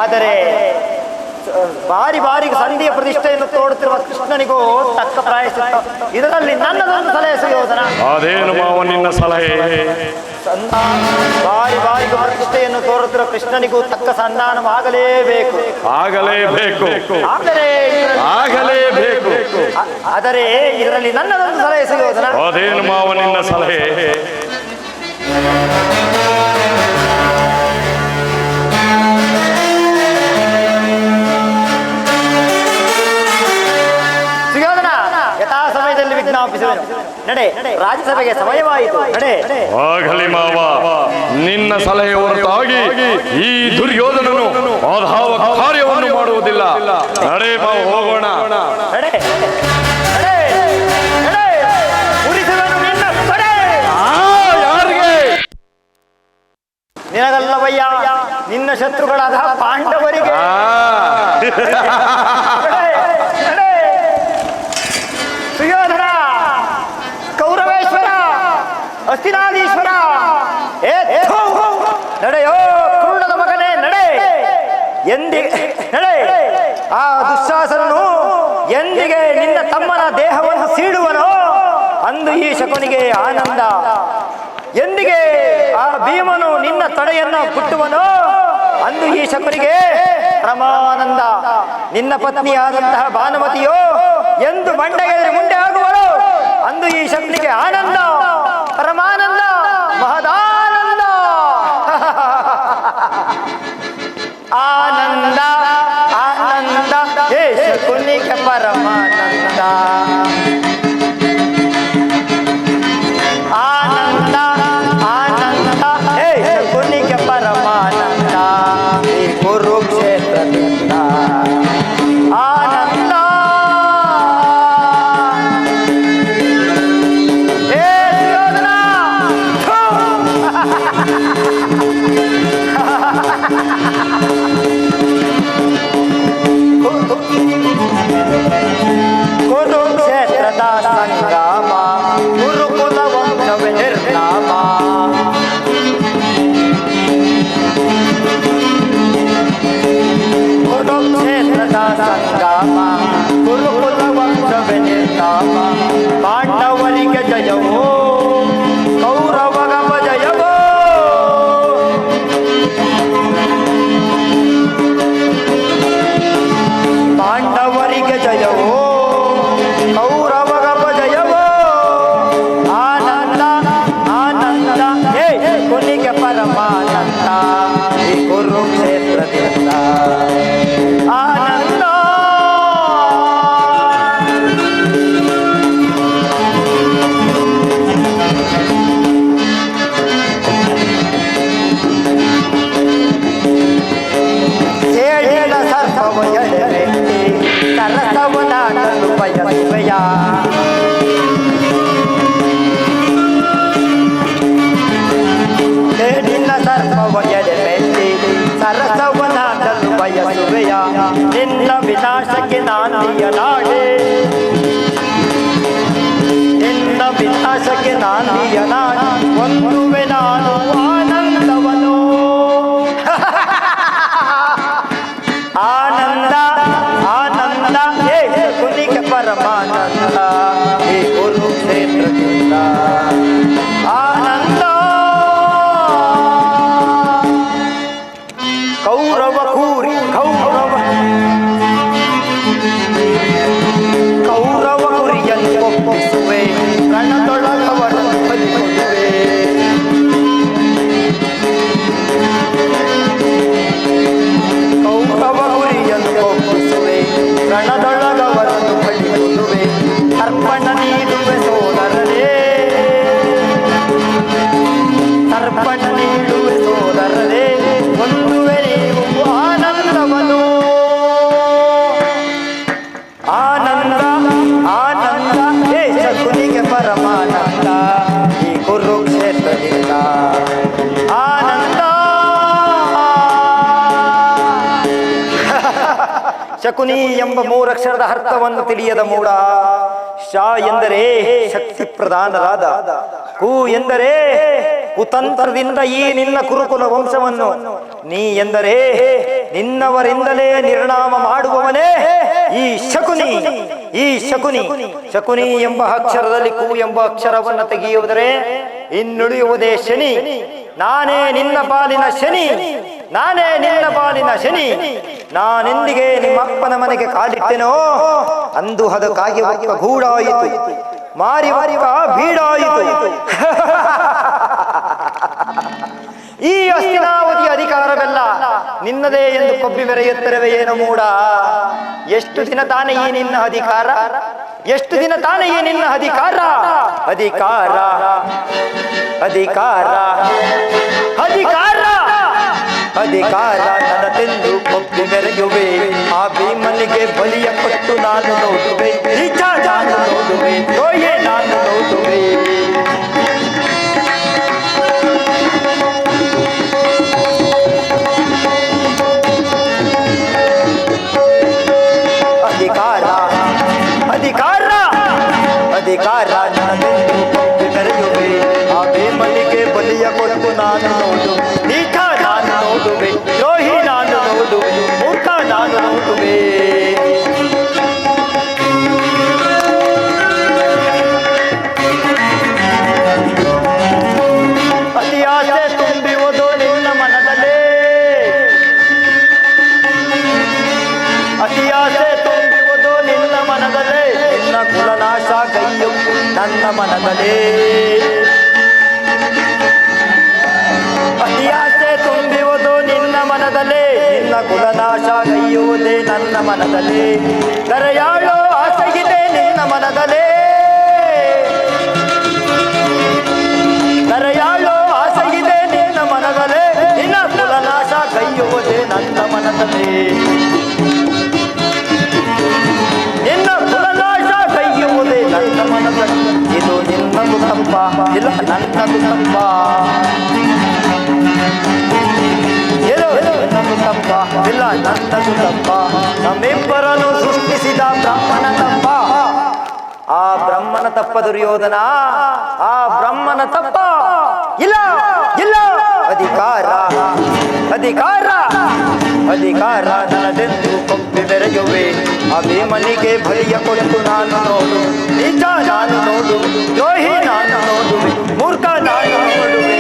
ಆದರೆ ಬಾರಿ ಬಾರಿಗೆ ಸಂಧಿಯ ಪ್ರತಿಷ್ಠೆಯನ್ನು ತೋಡುತ್ತಿರುವ ಕೃಷ್ಣನಿಗೂ ತಕ್ಕ ಪ್ರಾಯಶ್ಚಿತ್ತ. ಇದರಲ್ಲಿ ನನ್ನದೊಂದು ಸಲಹೆ ಸುಯೋಧನ. ಅದೇನು ಮಾವ ನಿನ್ನ ಸಲಹೆ? ಬಾರಿ ಬಾರಿಗೆ ಪ್ರತಿಷ್ಠೆಯನ್ನು ತೋರುತ್ತಿರುವ ಕೃಷ್ಣನಿಗೂ ತಕ್ಕ ಸಂಧಾನವಾಗಲೇಬೇಕು. ಆದರೆ ಇದರಲ್ಲಿ ನನ್ನದೊಂದು ಸಲಹೆ ಸುಯೋಧನ. ಅದೇನು ಮಾವ ನಿನ್ನ ಸಲಹೆ? ನಡೆ, ರಾಜ್ಯಸಭೆಗೆ ಸಮಯವಾಯಿತು. ನಡೆ. ಆಗಲಿ ಮಾವ, ನಿನ್ನ ಸಲಹೆ ಹೊರತಾಗಿ ಈ ದುರ್ಯೋಧನನು ಅಧಾವ ಕಾರ್ಯವನ್ನು ಮಾಡುವುದಿಲ್ಲ. ನಡೆ ಮಾವ, ಹೋಗೋಣ. ನಡೆ ನಡೆ ನಡೆ. ಉರಿಸುವೆನು ನಿನ್ನ ತೊಡೆ. ಯಾರಿಗೆ? ನಿನಗಲ್ಲವಯ್ಯ, ನಿನ್ನ ಶತ್ರುಗಳಾದ ಪಾಂಡವರಿಗೆ. ಸುಯೋಧನ, ಕೌರವೇಶ್ವರ, ಹಸ್ತಿನಾದೀಶ್ವರ, ನಡೆಯೋ ಕುರುಡದ ಮಗನೇ, ನಡೆ. ನಡೆ. ಆ ದುಶ್ಯಾಸನನು ಎಂದಿಗೆ ನಿನ್ನ ತಮ್ಮನ ದೇಹವನ್ನು ಸೀಳುವನೋ ಅಂದು ಈ ಶಕುನಿಗೆ ಆನಂದ. ಎಂದಿಗೆ ಆ ಭೀಮನು ನಿನ್ನ ತಡೆಯನ್ನು ಕುಟ್ಟುವನೋ ಅಂದು ಈ ಶಕುನಿಗೆ ಪರಮಾನಂದ. ನಿನ್ನ ಪತ್ನಿಯಾದಂತಹ ಭಾನುಮತಿಯೋ ಎಂದು ಬಂಡೆಗೆ ಮುಂದೆ ಆಗುವಳು ಅಂದು ಈ ಶಕುನಿಗೆ ಆನಂದ, ಪರಮಾನಂದ, ಮಹದಾನಂದ. ಆನಂದ ಆನಂದ ಹೇ ಶಕುನಿಗೆ ಪರಮಾನಂದ. ಆನಂದ ಆನಂದ ಹೇ ಶಕುನಿಗೆ ಪರಮಾನಂದ. ಈ ಕುರುಕ್ಷೇತ್ರದಿಂದ ಆನಂದ. ಹೇ ದುರ್ಯೋಧನ, ಕುರುಕ್ಷೇತ್ರದ ಸಂಗ್ರಾಮ, ಗುರುಕುಲ ವಂಶವೇ ನಿರ್ನಾಮ. ಕುರುಕ್ಷೇತ್ರದ ಸಂಗ್ರಾಮ, ಗುರುಕುಲ ವಂಶವೇ ನಿರ್ನಾಮ. ಪಾಂಡವರಿಗೆ ಜಯವೋ, ಕೌರವಗ ಜಯವೋ. ಪಾಂಡವರಿಗೆ ಜಯವೋ, ಕೌರವಗ ಜಯವೋ. ಆನಂದ ಆನಂದ ಹೇ ಕುನಿಗೆ ಪರಮಾನಂದ. ಈ ಕುರುಕ್ಷೇತ್ರದಿಂದ ಆನಂದ. ಸೇಡಿನ ಸರ್ಪವ ಎಡೆಮೆಟ್ಟಿ ಸರಸವನಾಡಲು ಬಯಸುವೆಯ. ಸೇಡಿನ ಸರ್ಪವ ಎಡೆಮೆಟ್ಟಿ ಸರಸವನಾಡಲು ಬಯಸುವೆಯ. ನಿನ್ನ ವಿನಾಶಕ್ಕೆ ನಾನಿಯ ನಾಡೆ, ನಿನ್ನ ವಿನಾಶಕ್ಕೆ ನಾನಿಯ ನಾಡ. ಒಂದುವೆ ನಾನು ಆನಂದವನು. ಆನಂದ ಆನಂದ ಹೇ ಕುನಿಗೆ ಪರಮಾನಂದ. ಈ ಕುರುಕ್ಷೇತ್ರದಿಂದ ಆನಂದ. ಕೌರವ ಕೂರಿ ಕೌರವ ಶಕುನಿ ಎಂಬ ಮೂರಕ್ಷರದ ಅರ್ಥವನ್ನು ತಿಳಿಯದ ಮೂಡ. ಶ ಎಂದರೆ ಶಕ್ತಿ ಪ್ರಧಾನರಾದ, ಕು ಎಂದರೆ ಕುತಂತ್ರದಿಂದ ಈ ನಿನ್ನ ಕುರುಕುಲ ವಂಶವನ್ನು, ನೀ ಎಂದರೆ ನಿನ್ನವರಿಂದಲೇ ನಿರ್ನಾಮ ಮಾಡುವವನೇ ಈ ಶಕುನಿ. ಈ ಶಕುನಿ ಶಕುನಿ ಎಂಬ ಅಕ್ಷರದಲ್ಲಿ ಕು ಎಂಬ ಅಕ್ಷರವನ್ನು ತೆಗೆಯುವುದರೆ ಇನ್ನುಳಿಯುವುದೇ ಶನಿ. ನಾನೇ ನಿನ್ನ ಪಾಲಿನ ಶನಿ, ನಾನೇ ನಿನ್ನ ಪಾಲಿನ ಶನಿ. ನಾನೆಂದಿಗೆ ನಿಮ್ಮ ಅಪ್ಪನ ಮನೆಗೆ ಕಾಲಿಟ್ಟೆನೋ ಅಂದು ಅದಕ್ಕಾಗಿ ಒಕ್ಕ ಗೂಡಾಯಿತು, ಮಾರಿ ಮಾರಿವ ಬೀಡಾಯಿತು. ಈ ಹಸ್ತಿನಾವತಿ ಅಧಿಕಾರವೆಲ್ಲ ನಿನ್ನದೇ ಎಂದು ಕೊಬ್ಬಿ ಮೆರೆಯುತ್ತಿರುವೆ ಏನು ಮೂಡ. ಎಷ್ಟು ದಿನ ತಾನೇ ಈ ನಿನ್ನ ಅಧಿಕಾರ, ಎಷ್ಟು ದಿನ ತಾನೇ ಈ ನಿನ್ನ ಅಧಿಕಾರ. ಅಧಿಕಾರ ಅಧಿಕಾರ ಅಧಿಕಾರ ಅಧಿಕಾರ ನನ್ನದೆಂದು ಕೊಬ್ಬಿ ಮೆರೆಯುವೆ. ಆ ಭೀಮನಿಗೆ ಬಲಿಯ ಕೊಟ್ಟು ನಾನು ನೋಡುವೆ, ನಿಜ ನಾನು ನೋಡುವೆ, ಓಯೆ ನಾನು ನೋಡುವೆ. ಅಧಿಕಾರ ಅಧಿಕಾರ ಅಧಿಕಾರ ನನ್ನದೆಂದು ಕೊಬ್ಬಿ ಮೆರೆಯುವೆ. ಆ ಭೀಮನಿಗೆ ಬಲಿಯ ಕೊಟ್ಟು ನಾನು ನೋಡು, ನಿಜ ನಾನು ನೋಡುವೆ, ದ್ರೋಹಿ ನಾನು ನೋಡುವೆ, ಮೂರ್ಖ ನಾನು ನೋಡುವೆ. ಅತಿ ಆಸೆ ತುಂಬಿರುವುದು ನಿನ್ನ ಮನದಲ್ಲೇ, ಅತಿ ಆಸೆ ತುಂಬಿರುವುದು ನಿನ್ನ ಮನದಲ್ಲೇ. ನಿನ್ನ ಕುಲನಾಶ ಕೈಯು ನನ್ನ ಮನದಲ್ಲೇ. ಅತಿ ಆಸೆ ತುಂಬಿರುವುದು ನಿನ್ನ ಮನದಲ್ಲೇ, ನಿನ್ನ ಕುಲನಾಶ ಕೈಯುವುದೇ ನನ್ನ ಮನದಲ್ಲೇ. ಕರೆಯಾಳೋ ಆಸೆಗಿದೆ ನಿನ್ನ ಮನದಲ್ಲೇ, ಕರೆಯಾಳೋ ಆಸೆಗಿದೆ ನಿನ್ನ ಮನದಲ್ಲೇ. ನಿನ್ನ ಕುಲನಾಶ ಕೈಯುವುದೇ ನನ್ನ ಮನದಲ್ಲೇ. ನಿನ್ನ ಕುಲನಾಶ ಕೈಯುವುದೇ ನನ್ನ ಮನದಲ್ಲಿ. ಇದು ನಿನ್ನದು ತಪ್ಪ, ಇಲ್ಲ ನನ್ನದು ತಪ್ಪ. ಇದು ನಿನ್ನದು ತಪ್ಪ, ಇಲ್ಲ ನನ್ನದು ತಪ್ಪ. ನಮ್ಮಿಬ್ಬರನ್ನು ಸೃಷ್ಟಿಸಿದ ಬ್ರಹ್ಮನ ತಪ್ಪ. ಆ ಬ್ರಹ್ಮನ ತಪ್ಪ ದುರ್ಯೋಧನ, ಆ ಬ್ರಹ್ಮನ ತಪ್ಪ. ಇಲ್ಲ ಇಲ್ಲ ಅಧಿಕಾರ ಅಧಿಕಾರ ಅಧಿಕಾರ ನನ್ನದೆಂದು ಕೊಬ್ಬಿ ಮೆರೆಯುವೆ. ಆ ಭೀಮನಿಗೆ ಬಲಿಯ ಕೊಟ್ಟು ನಾನು ನೋಡು, ನಿಜ ನಾನು ನೋಡು, ದ್ರೋಹಿ ನಾನು ನೋಡುವೆ, ಮೂರ್ಖ ನಾನು ನೋಡುವೆ.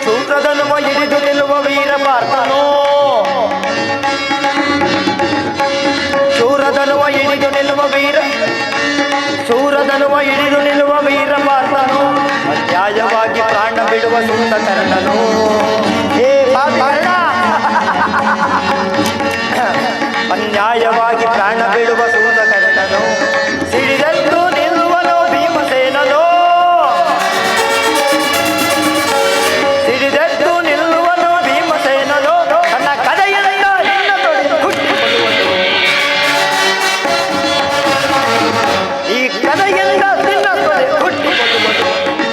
ಶೂದ್ರದನುವ ಹಿಡಿದು ನಿಲ್ಲುವ ವೀರ ಪಾರ್ಥನೋ, ಶೂರದನುವ ಹಿಡಿದು ನಿಲ್ಲುವ ವೀರ, ಶೂರದನುವ ಹಿಡಿದು ನಿಲ್ಲುವ ವೀರ ಪಾರ್ಥನು. ಅನ್ಯಾಯವಾಗಿ ಪ್ರಾಣ ಬಿಡುವ ಸೂತ ಕರ್ಣನು. ಹೇ ಪಾಪಿ ಅನ್ಯಾಯವಾಗಿ ಪ್ರಾಣ ಬಿಡುವ ಸೂತ ಕರ್ಣನು. ಸಿಡಿದೆದ್ದು ನಿಲ್ಲುವನು ಭೀಮಸೇನನು, ಸಿಡಿದೆದ್ದು ನಿಲ್ಲುವನು ಭೀಮಸೇನನು. ತನ್ನ ಕಡೆಯಿಂದ ನಿನ್ನ ತೊಡೆದು ಹುಟ್ಟಿಕೊಳ್ಳುವನು. ಈ ಕಡೆಯಿಂದ ನಿನ್ನ ತೊಡೆದು ಹುಟ್ಟಿಕೊಳ್ಳುವನು.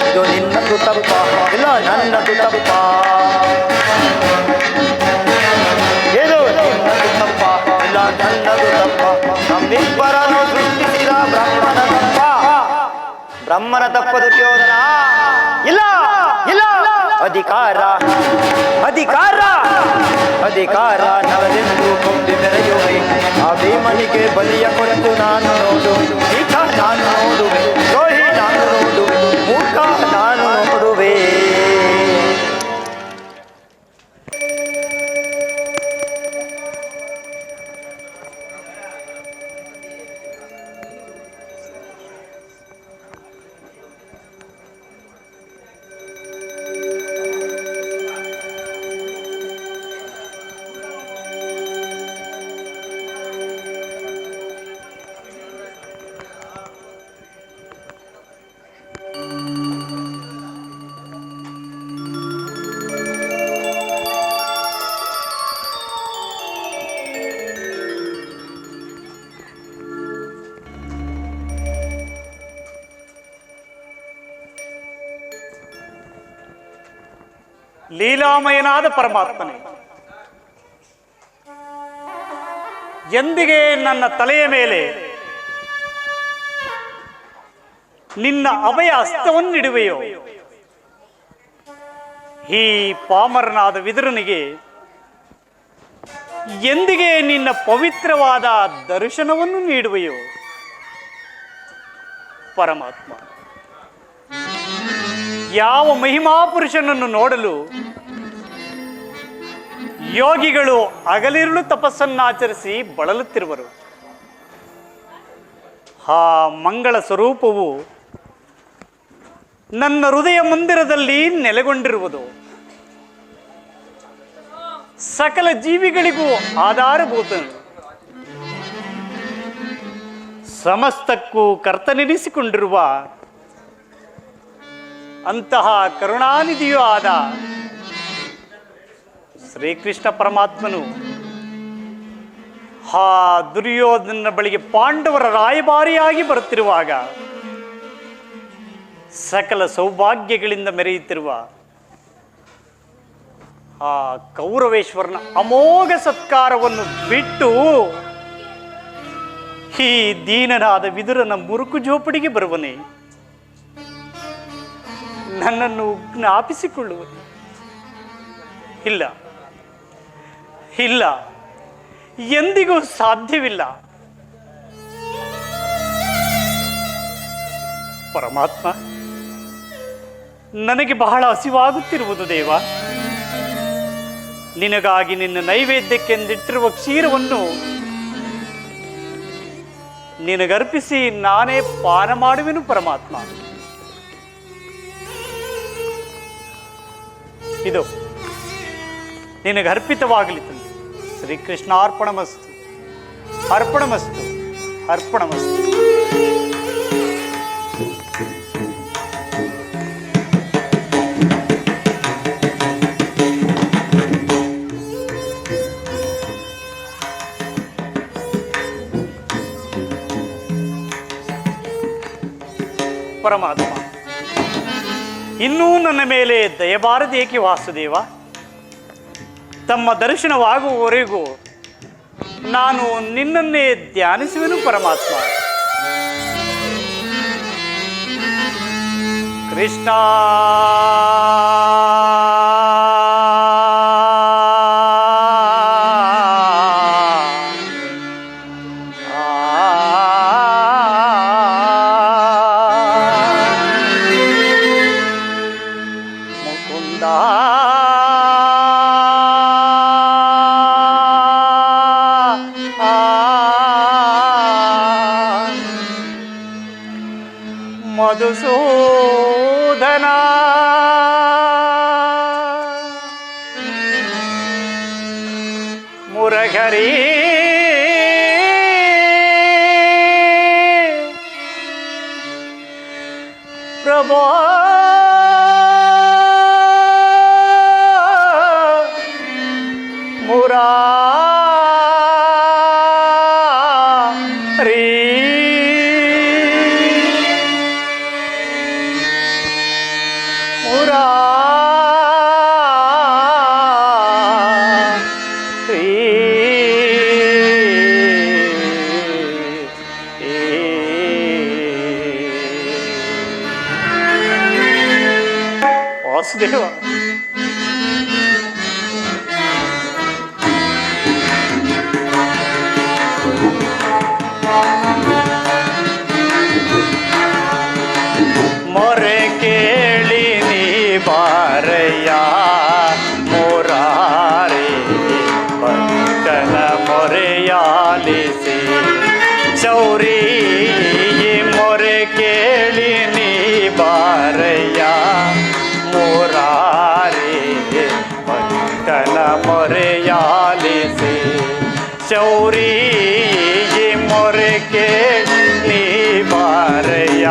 ಇದು ನಿನ್ನದು ತಪ್ಪ, ಇಲ್ಲ ನನ್ನದು ತಪ್ಪ. ಇದು ನಿನ್ನದು ತಪ್ಪ, ಇಲ್ಲ ನನ್ನದು ತಪ್ಪ. ನಮ್ಮಿಬ್ಬರನ್ನು ಸೃಷ್ಟಿಸಿದ ಬ್ರಹ್ಮನ ತಪ್ಪ, ಬ್ರಹ್ಮನ ತಪ್ಪ ದುರ್ಯೋಧನ. ಇಲ್ಲ ಇಲ್ಲ ಅಧಿಕಾರ ಅಧಿಕಾರ ಅಧಿಕಾರ ನವದೆಂದು ಕೊಂಬಿ ಮೆರೆಯುವೆ. ಆ ಭೀಮನಿಗೆ ಬಲಿಯ ಕೊಟ್ಟು ನಾನು ನೋಡು, ಈತ ನಾನು ನೋಡುವೆ, ದ್ರೋಹಿ ನಾನು ನೋಡುವೆ, ಮೂರ್ಖ ನಾನು ನೋಡುವೆ. ಲೀಲಾಮಯನಾದ ಪರಮಾತ್ಮನೇ, ಎಂದಿಗೆ ನನ್ನ ತಲೆಯ ಮೇಲೆ ನಿನ್ನ ಅಭಯ ಹಸ್ತವನ್ನಿಡುವೆಯೋ, ಈ ಪಾಮರನಾದ ವಿದುರನಿಗೆ ಎಂದಿಗೆ ನಿನ್ನ ಪವಿತ್ರವಾದ ದರ್ಶನವನ್ನು ನೀಡುವೆಯೋ ಪರಮಾತ್ಮ. ಯಾವ ಮಹಿಮಾ ಪುರುಷನನ್ನು ನೋಡಲು ಯೋಗಿಗಳು ಹಗಲಿರುಳು ತಪಸ್ಸನ್ನಾಚರಿಸಿ ಬಳಲುತ್ತಿರುವರು, ಆ ಮಂಗಳ ಸ್ವರೂಪವು ನನ್ನ ಹೃದಯ ಮಂದಿರದಲ್ಲಿ ನೆಲೆಗೊಂಡಿರುವುದು. ಸಕಲ ಜೀವಿಗಳಿಗೂ ಆಧಾರಭೂತನು, ಸಮಸ್ತಕ್ಕೂ ಕರ್ತನೆನಿಸಿಕೊಂಡಿರುವ ಅಂತಹ ಕರುಣಾನಿಧಿಯೂ ಆದ ಶ್ರೀಕೃಷ್ಣ ಪರಮಾತ್ಮನು ಆ ದುರ್ಯೋಧನ ಬಳಿಗೆ ಪಾಂಡವರ ರಾಯಭಾರಿಯಾಗಿ ಬರುತ್ತಿರುವಾಗ ಸಕಲ ಸೌಭಾಗ್ಯಗಳಿಂದ ಮೆರೆಯುತ್ತಿರುವ ಆ ಕೌರವೇಶ್ವರನ ಅಮೋಘ ಸತ್ಕಾರವನ್ನು ಬಿಟ್ಟು ಈ ದೀನನಾದ ವಿದುರನ ಮುರುಕು ಜೋಪಡಿಗೆ ಬರುವನೇ, ನನ್ನನ್ನು ಜ್ಞಾಪಿಸಿಕೊಳ್ಳುವನು? ಇಲ್ಲ ಇಲ್ಲ, ಎಂದಿಗೂ ಸಾಧ್ಯವಿಲ್ಲ. ಪರಮಾತ್ಮ, ನನಗೆ ಬಹಳ ಹಸಿವಾಗುತ್ತಿರುವುದು ದೇವ. ನಿನಗಾಗಿ ನಿನ್ನ ನೈವೇದ್ಯಕ್ಕೆಂದಿಟ್ಟಿರುವ ಕ್ಷೀರವನ್ನು ನಿನಗರ್ಪಿಸಿ ನಾನೇ ಪಾನ ಮಾಡುವೆನು ಪರಮಾತ್ಮ. ಇದು ನಿನಗರ್ಪಿತವಾಗಲಿ ತಂದೆ. ಶ್ರೀಕೃಷ್ಣಾರ್ಪಣಮಸ್ತು, ಅರ್ಪಣಮಸ್ತು, ಅರ್ಪಣಮಸ್ತು. ಪರಮಾತ್ಮ, ಇನ್ನೂ ನನ್ನ ಮೇಲೆ ದಯಬಾರದೇಕೆ ವಾಸುದೇವ? ತಮ್ಮ ದರ್ಶನವಾಗುವವರೆಗೂ ನಾನು ನಿನ್ನನ್ನೇ ಧ್ಯಾನಿಸುವೆನು ಪರಮಾತ್ಮ. ಕೃಷ್ಣ ಮಧುಸೂದನ ಮುರಘರಿ ಪ್ರಭೋ ವಾಸುದೇವ, ಮೊರೆ ಕೇಳಿ ನೀ ಬಾರಯ್ಯ ಮುರಾರಿ, ಭಕ್ತನ ಮೊರೆಯಾಲಿಸಿ ಚೌರಿ. ಮೊರೆ ಕೇಳಿ ನೀ ಬಾರಯ್ಯ ಮುರಾರಿ, ಭಕ್ತನ ಮೊರೆಯಾಲಿಸಿ ಚೌರಿ. ಮೊರೆ ಕೇಳಿ ನೀ ಬಾರಯ್ಯ.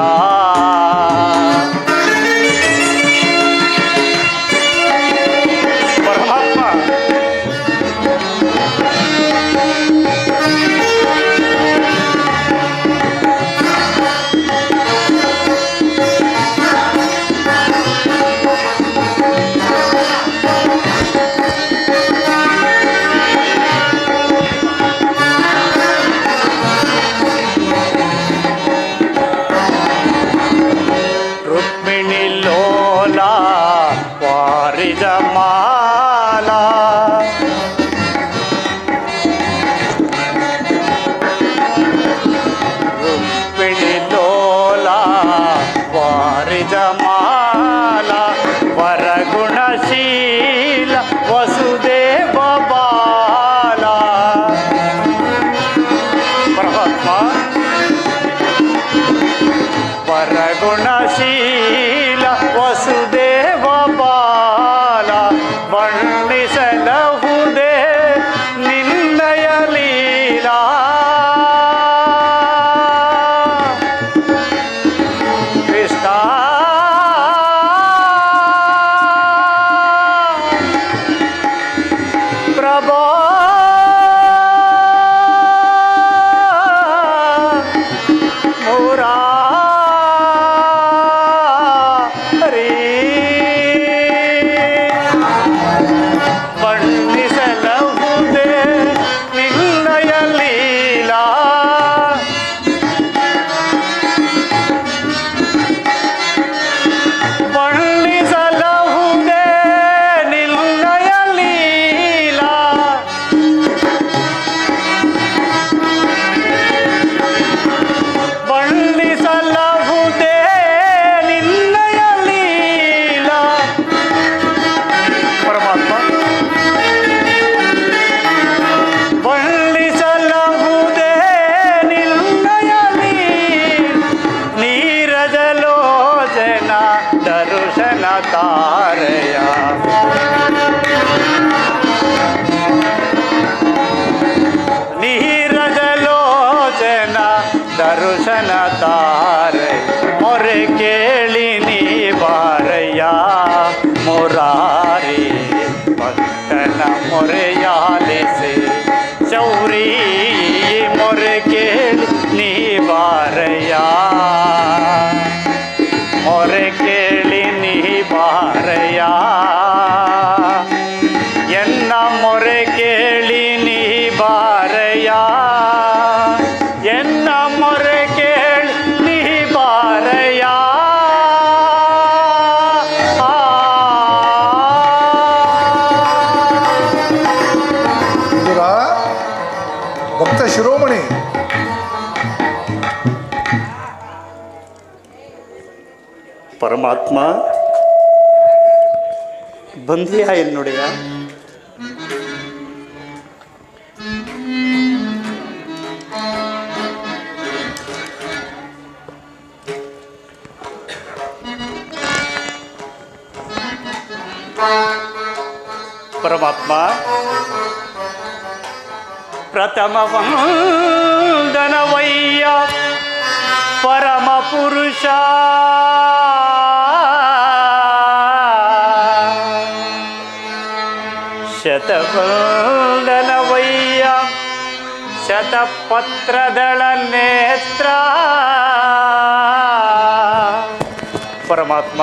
ಗುಣಶೀಲ ವಸುದೇವ ಬಾಲ ವರ್ಣಿಸಲಹುದೇ ನಿನ್ನಯ ಲೀಲಾ ಕೃಷ್ಣ ಪ್ರಭಾ ತಾರೆಯ ನೀರಜಲೋಚನ ದರ್ಶನ ತಾರೆ ಮೊರೆ ಕೇಳಿ ನೀ ಬಾರಯ್ಯ ಮುರಾರಿ ಭಕ್ತನ ಮೊರೆಯಾಲಿಸಿ ಚೌರಿ ಮೊರೆ ಕೇಳಿ ನೀ ಬಾರಯ್ಯ ಮೊರೆ ಕೇಳಿ ನೀ ಬಾರಯ್ಯ ಎನ್ನ ಮೊರೆ ಕೇಳಿ ನೀ ಬಾರಯ್ಯ ಎನ್ನ ಮೊರೆ ಕೇಳಿ ನೀ ಬಾರಯ್ಯ ಭಕ್ತ ಶಿರೋಮಣಿ ಪರಮಾತ್ಮ ಬಂದಿಯಾ ಎನ್ನುಡೆಯ ಪರಮಾತ್ಮ ಪ್ರಥಮ ವಂದನವಯ್ಯ ಪರಮ ಪುರುಷ ಶತವಂದನವಯ್ಯ ಶತಪತ್ರದಳ ನೇತ್ರ ಪರಮಾತ್ಮ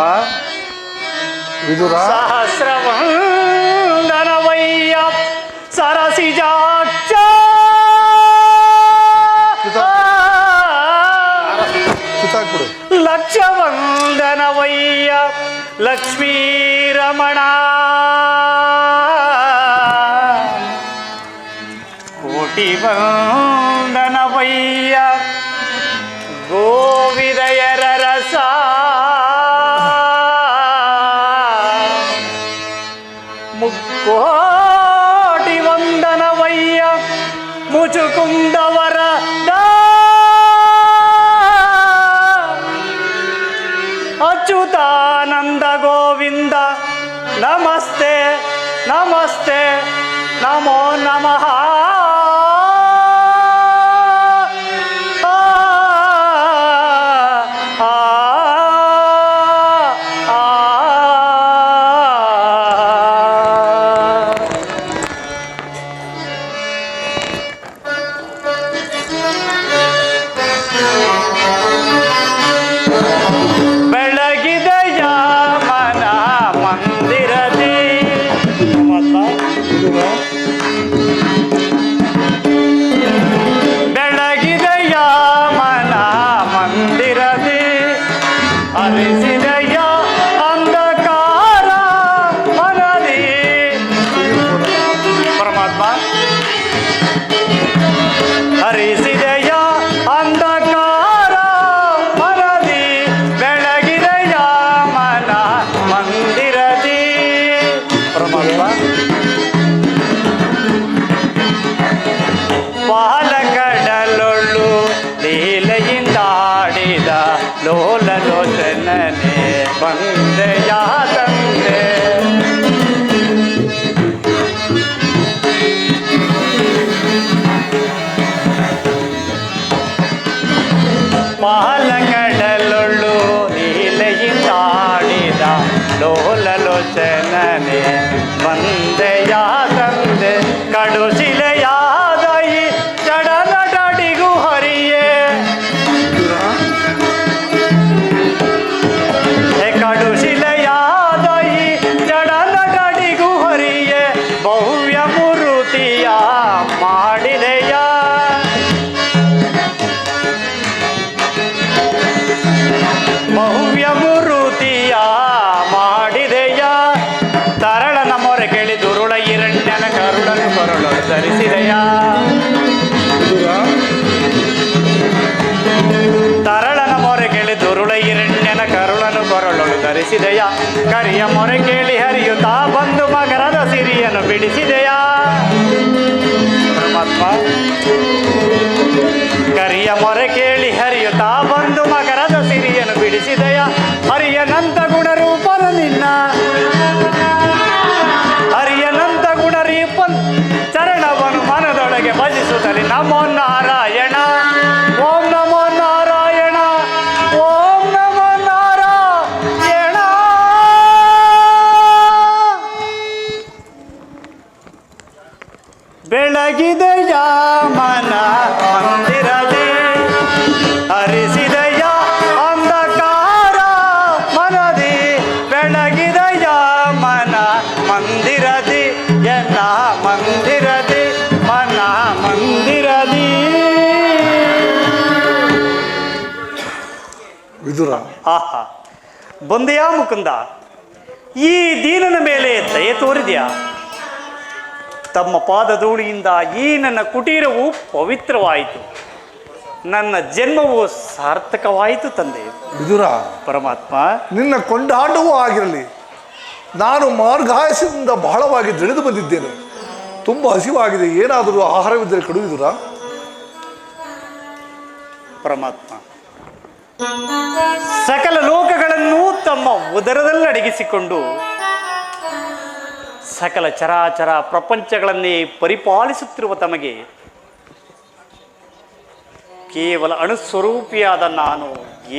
ವಿದುರ ಸಹಸ್ರವಂದನವಯ್ಯ ಸರಸಿಜಾಕ್ಷ ಲಕ್ಷವಂದನವಯ್ಯ ಲಕ್ಷ್ಮೀರಮಣ ಕೋಟಿ ವಂದನವಯ್ಯ ಗೋವಿದಯರ ರಸ ಮುಕ್ಕೋಟಿ ವಂದನವಯ್ಯ ಮುಚುಕುಂದವರ ಅಚ್ಯುತಾನಂದ ಗೋವಿಂದ ನಮಸ್ತೆ ನಮಸ್ತೆ ನಮೋ ನಮಃ ಹರಿಸಿದೆಯ ಅಂಧಕಾರ ಬಂದೆಯ ತಂದೆ. ಪಾಲಗಡಲೊಳ್ಳು ಲೀಲೆಯಿಂದಾಡಿದ ಲೋಲಲೋಚನನೆ ಬಂದೆಯ ತಂದೆ. ಕಡುಶಿಲೆಯಾದ ಈ ಜಡನಡಡಿಗೂ ಹರಿಯೇ, ಕಡುಶಿಲೆಯಾದ ಈ ಜಡನಡಡಿಗೂ ಹರಿಯೇ ಭವ್ಯ ಮೂರುತಿಯ ಮಾಡಿದೆಯ. ಭವ್ಯ ಮೂರುತಿಯ ಮಾಡಿದೆಯ. ತರಳನ ಮೊರೆ ಕೇಳಿ ದುರುಳ ಹಿರಣ್ಯನ ಕರುಳನು ಕೊರಳು ಧರಿಸಿದೆಯ. ತರಳನ ಮೊರೆ ಕೇಳಿ ದುರುಳ ಹಿರಣ್ಯನ ಕರುಳನು ಕೊರಳೊಳು ಧರಿಸಿದೆಯ. ಕರಿಯ ಮೊರೆ ಕೇಳಿ ಹರಿಯುತ್ತಾ ಬಂದು ಮಕರದ ಸಿರಿಯನ್ನು ಬಿಡಿಸಿದೆಯ. ಪರಮಾತ್ಮ ಕರಿಯ ಮೊರೆ ಕೇಳಿ ಹರಿಯುತ್ತಾ ಬಂದು ಮಕರದ ಸಿರಿಯನ್ನು ಬಿಡಿಸಿದೆಯ. ಹರಿಯನಂತ ಗುಣರೂಪನ ನಿನ್ನ, ಹರಿಯನಂತ ಗುಣರೀಪನ್ ಚರಣವನ್ನು ಮನದೊಳಗೆ ಭಜಿಸುತ್ತಲೇ ನಮೋ ನಾರಾಯಣ, ಓಂ ನಮೋ ನಾರಾಯಣ, ಓಂ ನಮೋ ನಾರಾಯಣ. ಬೆಳಗಿದೆಯ ಮನ ಮಂದಿರದಿ, ಹರಿಸಿದೆಯ ಅಂಧಕಾರ ಮನದಿ. ಬೆಳಗಿದೆಯ ಮನ ಮಂದಿರದಿ, ಎನ್ನ ಮಂದಿರದಿ, ಮನ ಮಂದಿರದಿ. ವಿದುರ, ಆಹಾ, ಬಂದೆಯಾ ಮುಕುಂದ, ಈ ದೀನನ ಮೇಲೆ ದಯೆ ತೋರಿದೆಯಾ? ತಮ್ಮ ಪಾದಧೂಳಿಯಿಂದ ಈ ನನ್ನ ಕುಟೀರವು ಪವಿತ್ರವಾಯಿತು, ನನ್ನ ಜನ್ಮವು ಸಾರ್ಥಕವಾಯಿತು ತಂದೆ. ವಿದುರ, ಪರಮಾತ್ಮ ನಿನ್ನ ಕೊಂಡಾಟವೂ ಆಗಿರಲಿ. ನಾನು ಮಾರ್ಗಾಯಸದಿಂದ ಬಹಳವಾಗಿ ತಿಳಿದು ಬಂದಿದ್ದೇನೆ. ತುಂಬ ಹಸಿವಾಗಿದೆ, ಏನಾದರೂ ಆಹಾರವಿದ್ದರೆ ಕಡು ವಿದುರ. ಪರಮಾತ್ಮ ಸಕಲ ಲೋಕಗಳನ್ನು ತಮ್ಮ ಉದರದಲ್ಲಿ ಅಡಗಿಸಿಕೊಂಡು ಸಕಲ ಚರಾಚರ ಪ್ರಪಂಚಗಳನ್ನೇ ಪರಿಪಾಲಿಸುತ್ತಿರುವ ತಮಗೆ ಕೇವಲ ಅಣುಸ್ವರೂಪಿಯಾದ ನಾನು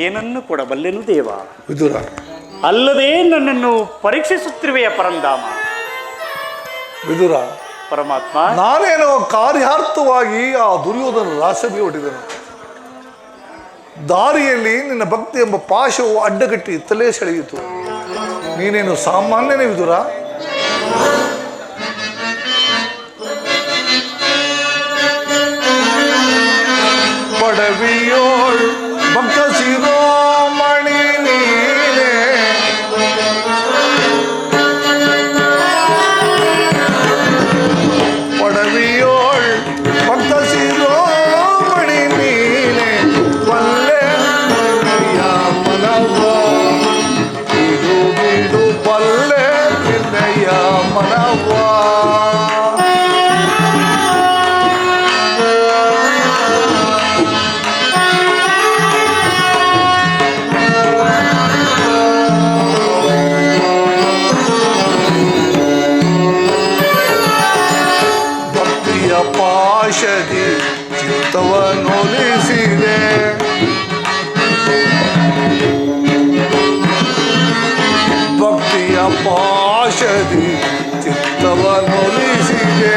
ಏನನ್ನು ಕೊಡಬಲ್ಲೆನು ದೇವ? ವಿದುರ, ಅಲ್ಲದೆ ನನ್ನನ್ನು ಪರೀಕ್ಷಿಸುತ್ತಿರುವೆಯ ಪರಂಧಾಮ. ವಿದುರ, ಪರಮಾತ್ಮ ನಾನೇನೋ ಕಾರ್ಯಾರ್ಥವಾಗಿ ಆ ದುರ್ಯೋಧನ ರಾಸಭೆ ಹೊಟ್ಟಿದನು. ದಾರಿಯಲ್ಲಿ ನಿನ್ನ ಭಕ್ತಿ ಎಂಬ ಪಾಶವು ಅಡ್ಡಗಟ್ಟಿ ತಲೆ ಸೆಳೆಯಿತು. ನೀನೇನು ಸಾಮಾನ್ಯನೇ ವಿದುರ? ಪಡವಿಯೋಳ್ ಭಕ್ತ ಶಿರೋಮಣಿ ನೀನೆ, ಪಡವಿಯೋಳ್ ಭಕ್ತ ಶಿರೋಮಣಿ ನೀನೆ. ಪಲ್ಲೆ ಮನವ ಇದು ಬಿಡು, ಪಲ್ಲೆ ನಿನ್ನಯ ಮನವ. ಭಕ್ತಿಯ ಪಾಶದಿ ಚಿತ್ತವನ್ನೊಲಿಸಿದೆ, ಭಕ್ತಿಯ ಪಾಶದಿ ಚಿತ್ತವನ್ನೊಲಿಸಿದೆ.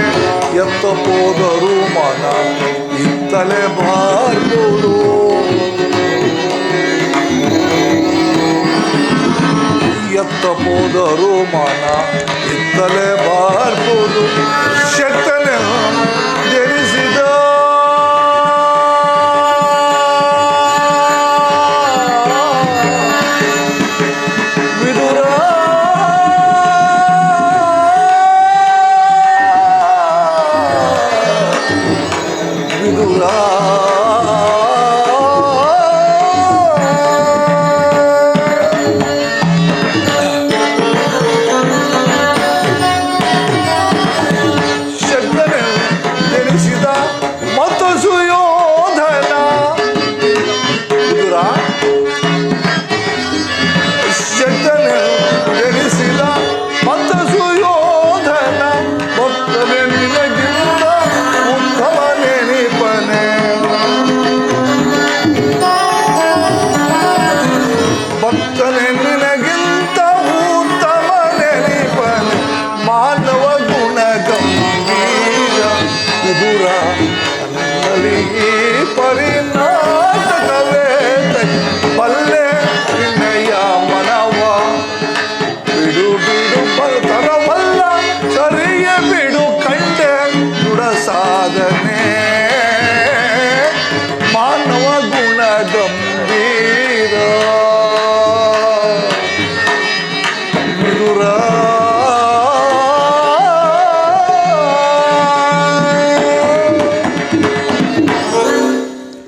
ಎತ್ತ ಹೋದರೂ ಮನ ಇತ್ತಲೆ ಬಾರ್ಬೋದು, ಎತ್ತ ಹೋದರೂ ಮನ ಇತ್ತಲೆ ಬಾರ್ಬೋದು. ಶಕ್ತನೆ ಜನಿಸಿದ ವಿದುರ, ವಿದುರ, ಶಕ್ತನೆ ಜನಿಸಿದ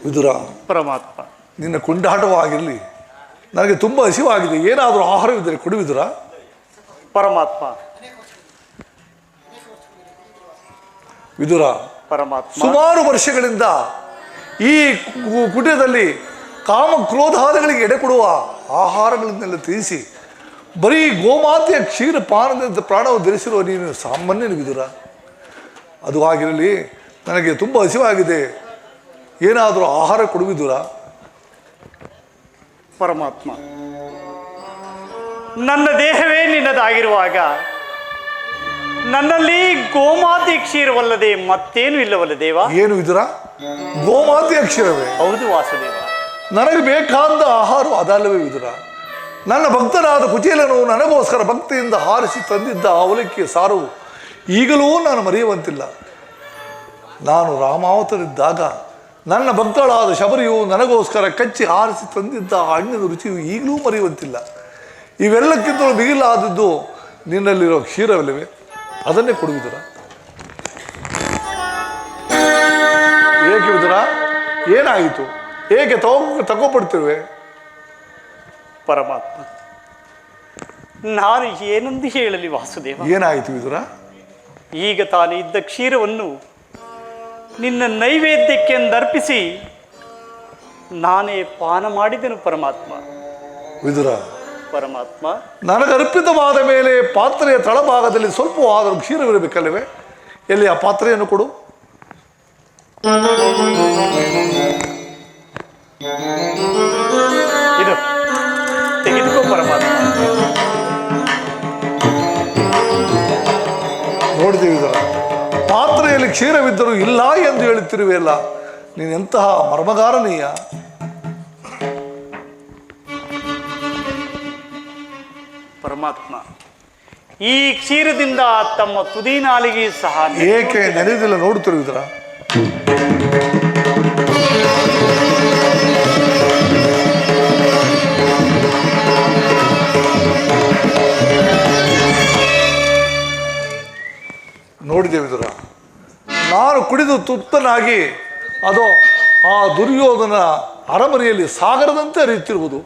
ವಿದುರ, ಪರಮಾತ್ಮ. ನಿನ್ನ ಕೊಂಡಾಟವಾಗಿರಲಿ. ನನಗೆ ತುಂಬ ಹಸಿವಾಗಿದೆ, ಏನಾದರೂ ಆಹಾರವಿದ್ದರೆ ಕೊಡು ವಿದುರ. ಪರಮಾತ್ಮ. ವಿದುರ, ಪರಮಾತ್ಮ. ಸುಮಾರು ವರ್ಷಗಳಿಂದ ಈ ಕುಟೀರದಲ್ಲಿ ಕಾಮ ಕ್ರೋಧಾದಿಗಳಿಗೆ ಎಡೆ ಕೊಡುವ ಆಹಾರಗಳನ್ನೆಲ್ಲ ತ್ಯಜಿಸಿ ಬರೀ ಗೋಮಾತೆಯ ಕ್ಷೀರ ಪಾನದಿಂದ ಪ್ರಾಣವು ಧರಿಸಿರುವ ನೀನು ಸಾಮಾನ್ಯನ ವಿದುರ. ಅದು ಆಗಿರಲಿ, ನನಗೆ ತುಂಬ ಹಸಿವಾಗಿದೆ, ಏನಾದರೂ ಆಹಾರ ಕೊಡು ವಿದುರ. ಪರಮಾತ್ಮ, ನನ್ನ ದೇಹವೇ ನಿನ್ನದಾಗಿರುವಾಗ ನನ್ನಲ್ಲಿ ಗೋಮಾತೆ ಕ್ಷೀರವಲ್ಲದೆ ಮತ್ತೇನು ಇಲ್ಲವಲ್ಲ ದೇವ? ಏನು ವಿದುರ? ಗೋಮಾತೆಯ ಕ್ಷೀರವೇ? ಹೌದು ವಾಸುದೇವ. ನನಗೆ ಬೇಕಾದ ಆಹಾರ ಅದಲ್ಲವೇ ವಿದುರ? ನನ್ನ ಭಕ್ತನಾದ ಕುಚೇಲನು ನನಗೋಸ್ಕರ ಭಕ್ತಿಯಿಂದ ಹಾರಿಸಿ ತಂದಿದ್ದ ಅವಲಕ್ಕಿಯ ಸಾರು ಈಗಲೂ ನಾನು ಮರೆಯುವಂತಿಲ್ಲ. ನಾನು ರಾಮಾವತರಿದ್ದಾಗ ನನ್ನ ಭಕ್ತಳಾದ ಶಬರಿಯು ನನಗೋಸ್ಕರ ಕಚ್ಚಿ ಹಾರಿಸಿ ತಂದಿದ್ದ ಹಣ್ಣಿನ ರುಚಿಯು ಈಗಲೂ ಮರೆಯುವಂತಿಲ್ಲ. ಇವೆಲ್ಲಕ್ಕಿಂತಲೂ ಬಿಗಿಲಾದದ್ದು ನಿನ್ನಲ್ಲಿರೋ ಕ್ಷೀರವಿಲ್ಲವೇ? ಅದನ್ನೇ ಕೊಡು ವಿದುರ. ಏಕೆ ವಿದುರ, ಏನಾಯಿತು? ಹೇಗೆ ತಗೋಪಡ್ತಿರುವೆ? ಪರಮಾತ್ಮ, ನಾನು ಏನೊಂದು ಹೇಳಲಿ ವಾಸುದೇವ? ಏನಾಯಿತು ವಿದುರ? ಈಗ ತಾನು ಇದ್ದ ಕ್ಷೀರವನ್ನು ನಿನ್ನ ನೈವೇದ್ಯಕ್ಕೆಂದರ್ಪಿಸಿ ನಾನೇ ಪಾನ ಮಾಡಿದೆನು ಪರಮಾತ್ಮ. ವಿದುರ, ಪರಮಾತ್ಮ, ನನಗರ್ಪಿತವಾದ ಮೇಲೆ ಪಾತ್ರೆಯ ತಳಭಾಗದಲ್ಲಿ ಸ್ವಲ್ಪವಾದರೂ ಕ್ಷೀರವಿರಬೇಕಲ್ಲವೇ? ಎಲ್ಲಿ ಆ ಪಾತ್ರೆಯನ್ನು ಕೊಡು. ಇದು ತೆಗೆದುಕೋ ಪರಮಾತ್ಮ. ನೋಡಿದ್ದೀವಿ ವಿದುರ, ಪಾತ್ರೆಯಲ್ಲಿ ಕ್ಷೀರವಿದ್ದರೂ ಇಲ್ಲ ಎಂದು ಹೇಳುತ್ತಿರುವೆಯಲ್ಲ, ನೀನೆಂತಹ ಮರ್ಮಗಾರನೀಯ. ಪರಮಾತ್ಮ, ಈ ಕ್ಷೀರದಿಂದ ತಮ್ಮ ತುದಿ ನಾಲಿಗೆ ಸಹ ಏಕೆ ನೆನೆದಿಲ್ಲ ನೋಡುತ್ತಿರುವುದರ? ನೋಡಿದೆ ವಿದುರ, ನಾನು ಕುಡಿದು ತುತ್ತನಾಗಿ ಅದು ಆ ದುರ್ಯೋಧನ ಅರಮನೆಯಲ್ಲಿ ಸಾಗರದಂತೆ ಹರಿಯುತ್ತಿರುವುದು.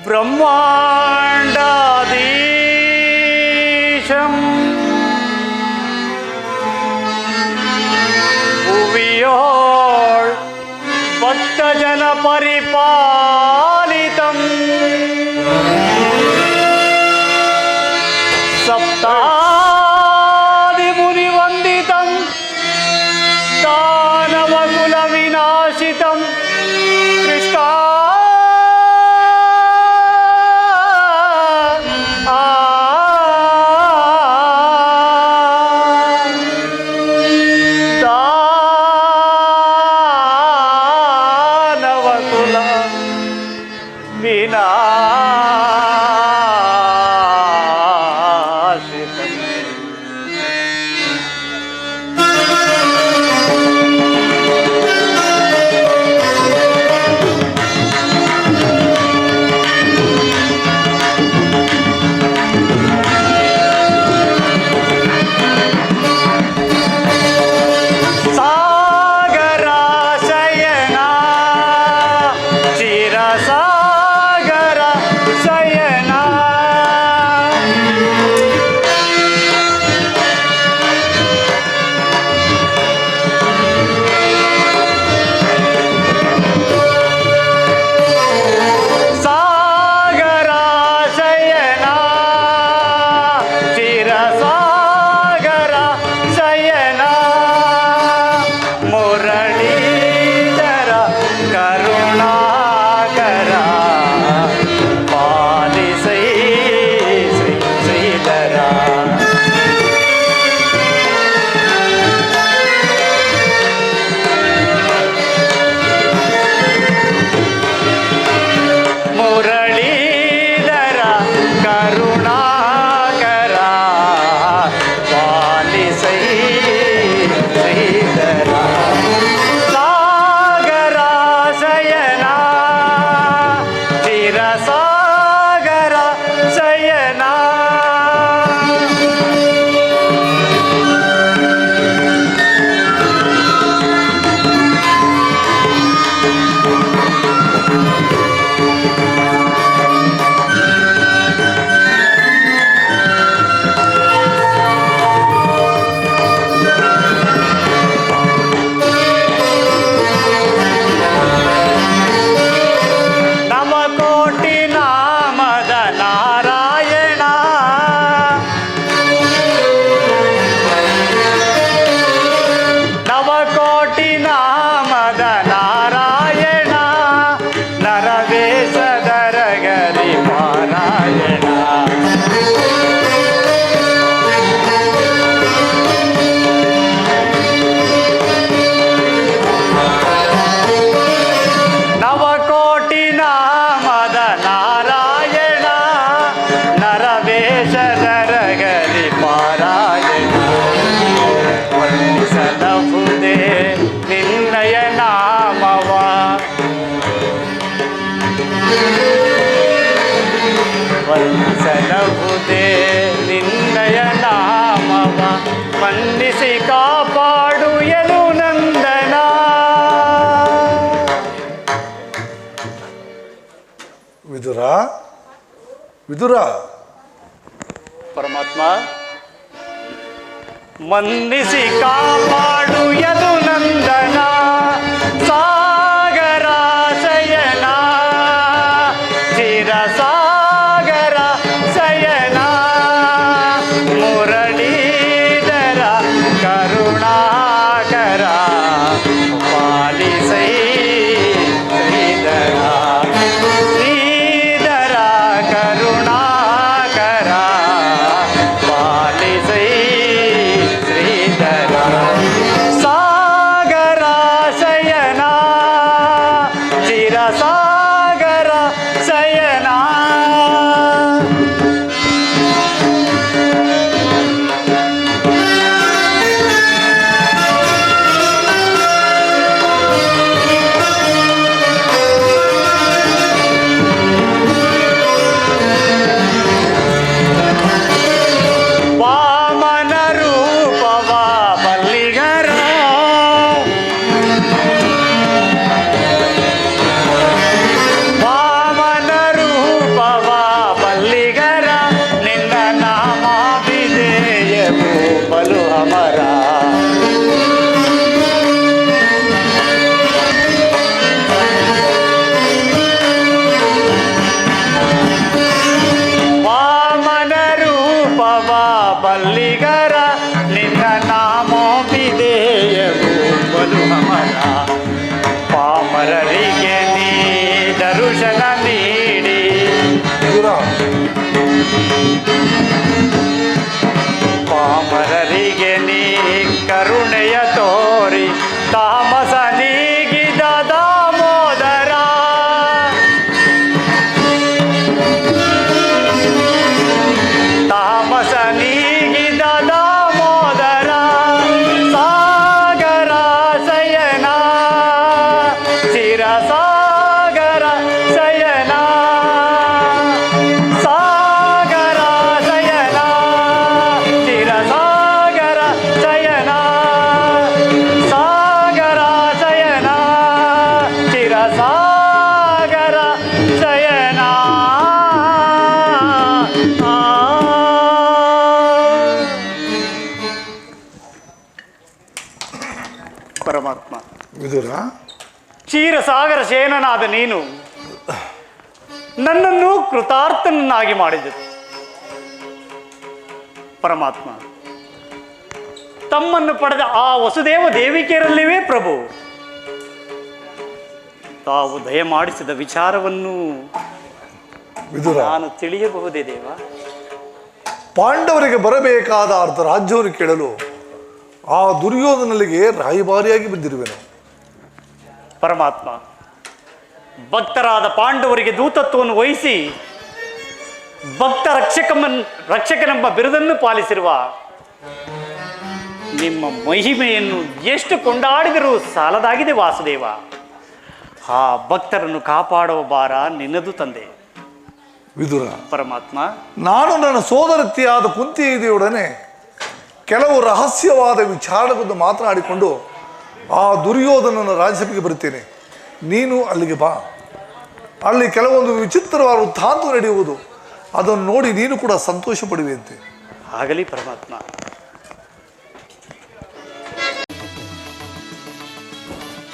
ಬ್ರಹ್ಮಾಂಡಾಧೀಶಂ ಭುವಿಯೋಳ್ ಭಕ್ತಜನ ಪರಿಪಾಲಿತಂ ಸಪ್ತಾದಿಮುನಿವಂದಿತಂ ದಾನವಕುಲ ವಿನಾಶಿತಂ ಕೃಷ್ಣ ಸಾಗರ ವಿದುರ ಪರಮಾತ್ಮ ಮನ್ನಿಸಿ ಕಾಪಾಡು ಯದು ನಂದನ ಸಾಗರ ಶಯನ ಚಿರ ಸಾಗರ ಶಯನ ಮುರಳೀಧರ ಕರುಣಾಕರ ಪಾಲಿಸೈ ಶ್ರೀಧರ ಶ್ರೀಧರ ಕರುಣಾಕರ ಪಾಲಿಸೈ ಶ್ರೀಧರ ಸಾಗರ ಶಯನ ಚಿರ ಸಾಗರ ಶಯನ ವಾಮನ ರೂಪವ ಬಲ್ಲಿಗರ ವಾಮನ ರೂಪವ ಬಲ್ಲಿಗರ ನಿನ್ನ ನಾಮ ವಿಧೇಯವು ಬಲು ಅಮರ ವಾಮನ ರೂಪವ ಬಲ್ಲಿಗರ ನಿನ್ನ ನಾಮ ವಿಧೇಯವು ಬಲು ಅಮರ ಪಾಮರರಿಗೆ ನೀ ದರ್ಶನ ನೀಡಿ ವಿದುರ ಪಾಮರರಿಗೆ ನೀ ಕರುಣೆಯ ತೋರಿ ತಾಮಸ ನೀಗಿದ ದಾಮೋದರ ತಾಮಸ ನೀಗಿದ ದಾಮೋದರ ಸಾಗರ ಶಯನ ಚಿರ ಸಾಗರ ಶಯನ ಸಾಗರ ಶಯನ ಚಿರ ಸಾಗರ ಶಯನ ಸಾಗರ ಶಯನ ಚಿರ ಸಾಗರ ಶಯನ ಪರಮಾತ್ಮ ವಿದುರ ಕ್ಷೀರಸಾಗರ ಶಯನನಾದ ನೀನು ನನ್ನನ್ನು ಕೃತಾರ್ಥನನ್ನಾಗಿ ಮಾಡಿದರು ಪರಮಾತ್ಮ ತಮ್ಮನ್ನು ಪಡೆದ ಆ ವಸುದೇವ ದೇವಿಕೆಯರಲ್ಲಿವೇ ಪ್ರಭು ತಾವು ದಯಮಾಡಿಸಿದ ವಿಚಾರವನ್ನು ವಿದುರ ನಾನು ತಿಳಿಯಬಹುದೇ ದೇವ? ಪಾಂಡವರಿಗೆ ಬರಬೇಕಾದ ಅರ್ಧ ರಾಜ್ಯವನ್ನು ಕೇಳಲು ಆ ದುರ್ಯೋಧನಲ್ಲಿಗೆ ರಾಯಭಾರಿಯಾಗಿ ಬಂದಿರುವೆನು. ಪರಮಾತ್ಮ ಭಕ್ತರಾದ ಪಾಂಡವರಿಗೆ ದೂತತ್ವವನ್ನು ವಹಿಸಿ ಭಕ್ತ ರಕ್ಷಕನೆಂಬ ಬಿರುದನ್ನು ಪಾಲಿಸಿರುವ ನಿಮ್ಮ ಮಹಿಮೆಯನ್ನು ಎಷ್ಟು ಕೊಂಡಾಡಿದರೂ ಸಾಲದಾಗಿದೆ ವಾಸುದೇವ. ಆ ಭಕ್ತರನ್ನು ಕಾಪಾಡುವ ಭಾರ ನಿನ್ನದು ತಂದೆ. ವಿದುರ ಪರಮಾತ್ಮ ನಾನು ನನ್ನ ಸೋದರತಿಯಾದ ಕುಂತಿದೇವಿಯೊಡನೆ ಕೆಲವು ರಹಸ್ಯವಾದ ವಿಚಾರವನ್ನು ಮಾತನಾಡಿಕೊಂಡು ಆ ದುರ್ಯೋಧನನ ರಾಜ್ಯಸಭೆಗೆ ಬರುತ್ತೇನೆ. ನೀನು ಅಲ್ಲಿಗೆ ಬಾ. ಅಲ್ಲಿ ಕೆಲವೊಂದು ವಿಚಿತ್ರವಾದ ವೃತ್ತಾಂತ ನಡೆಯುವುದು, ಅದನ್ನು ನೋಡಿ ನೀನು ಕೂಡ ಸಂತೋಷ ಪಡುವೆಯಂತೆ. ಆಗಲಿ ಪರಮಾತ್ಮ.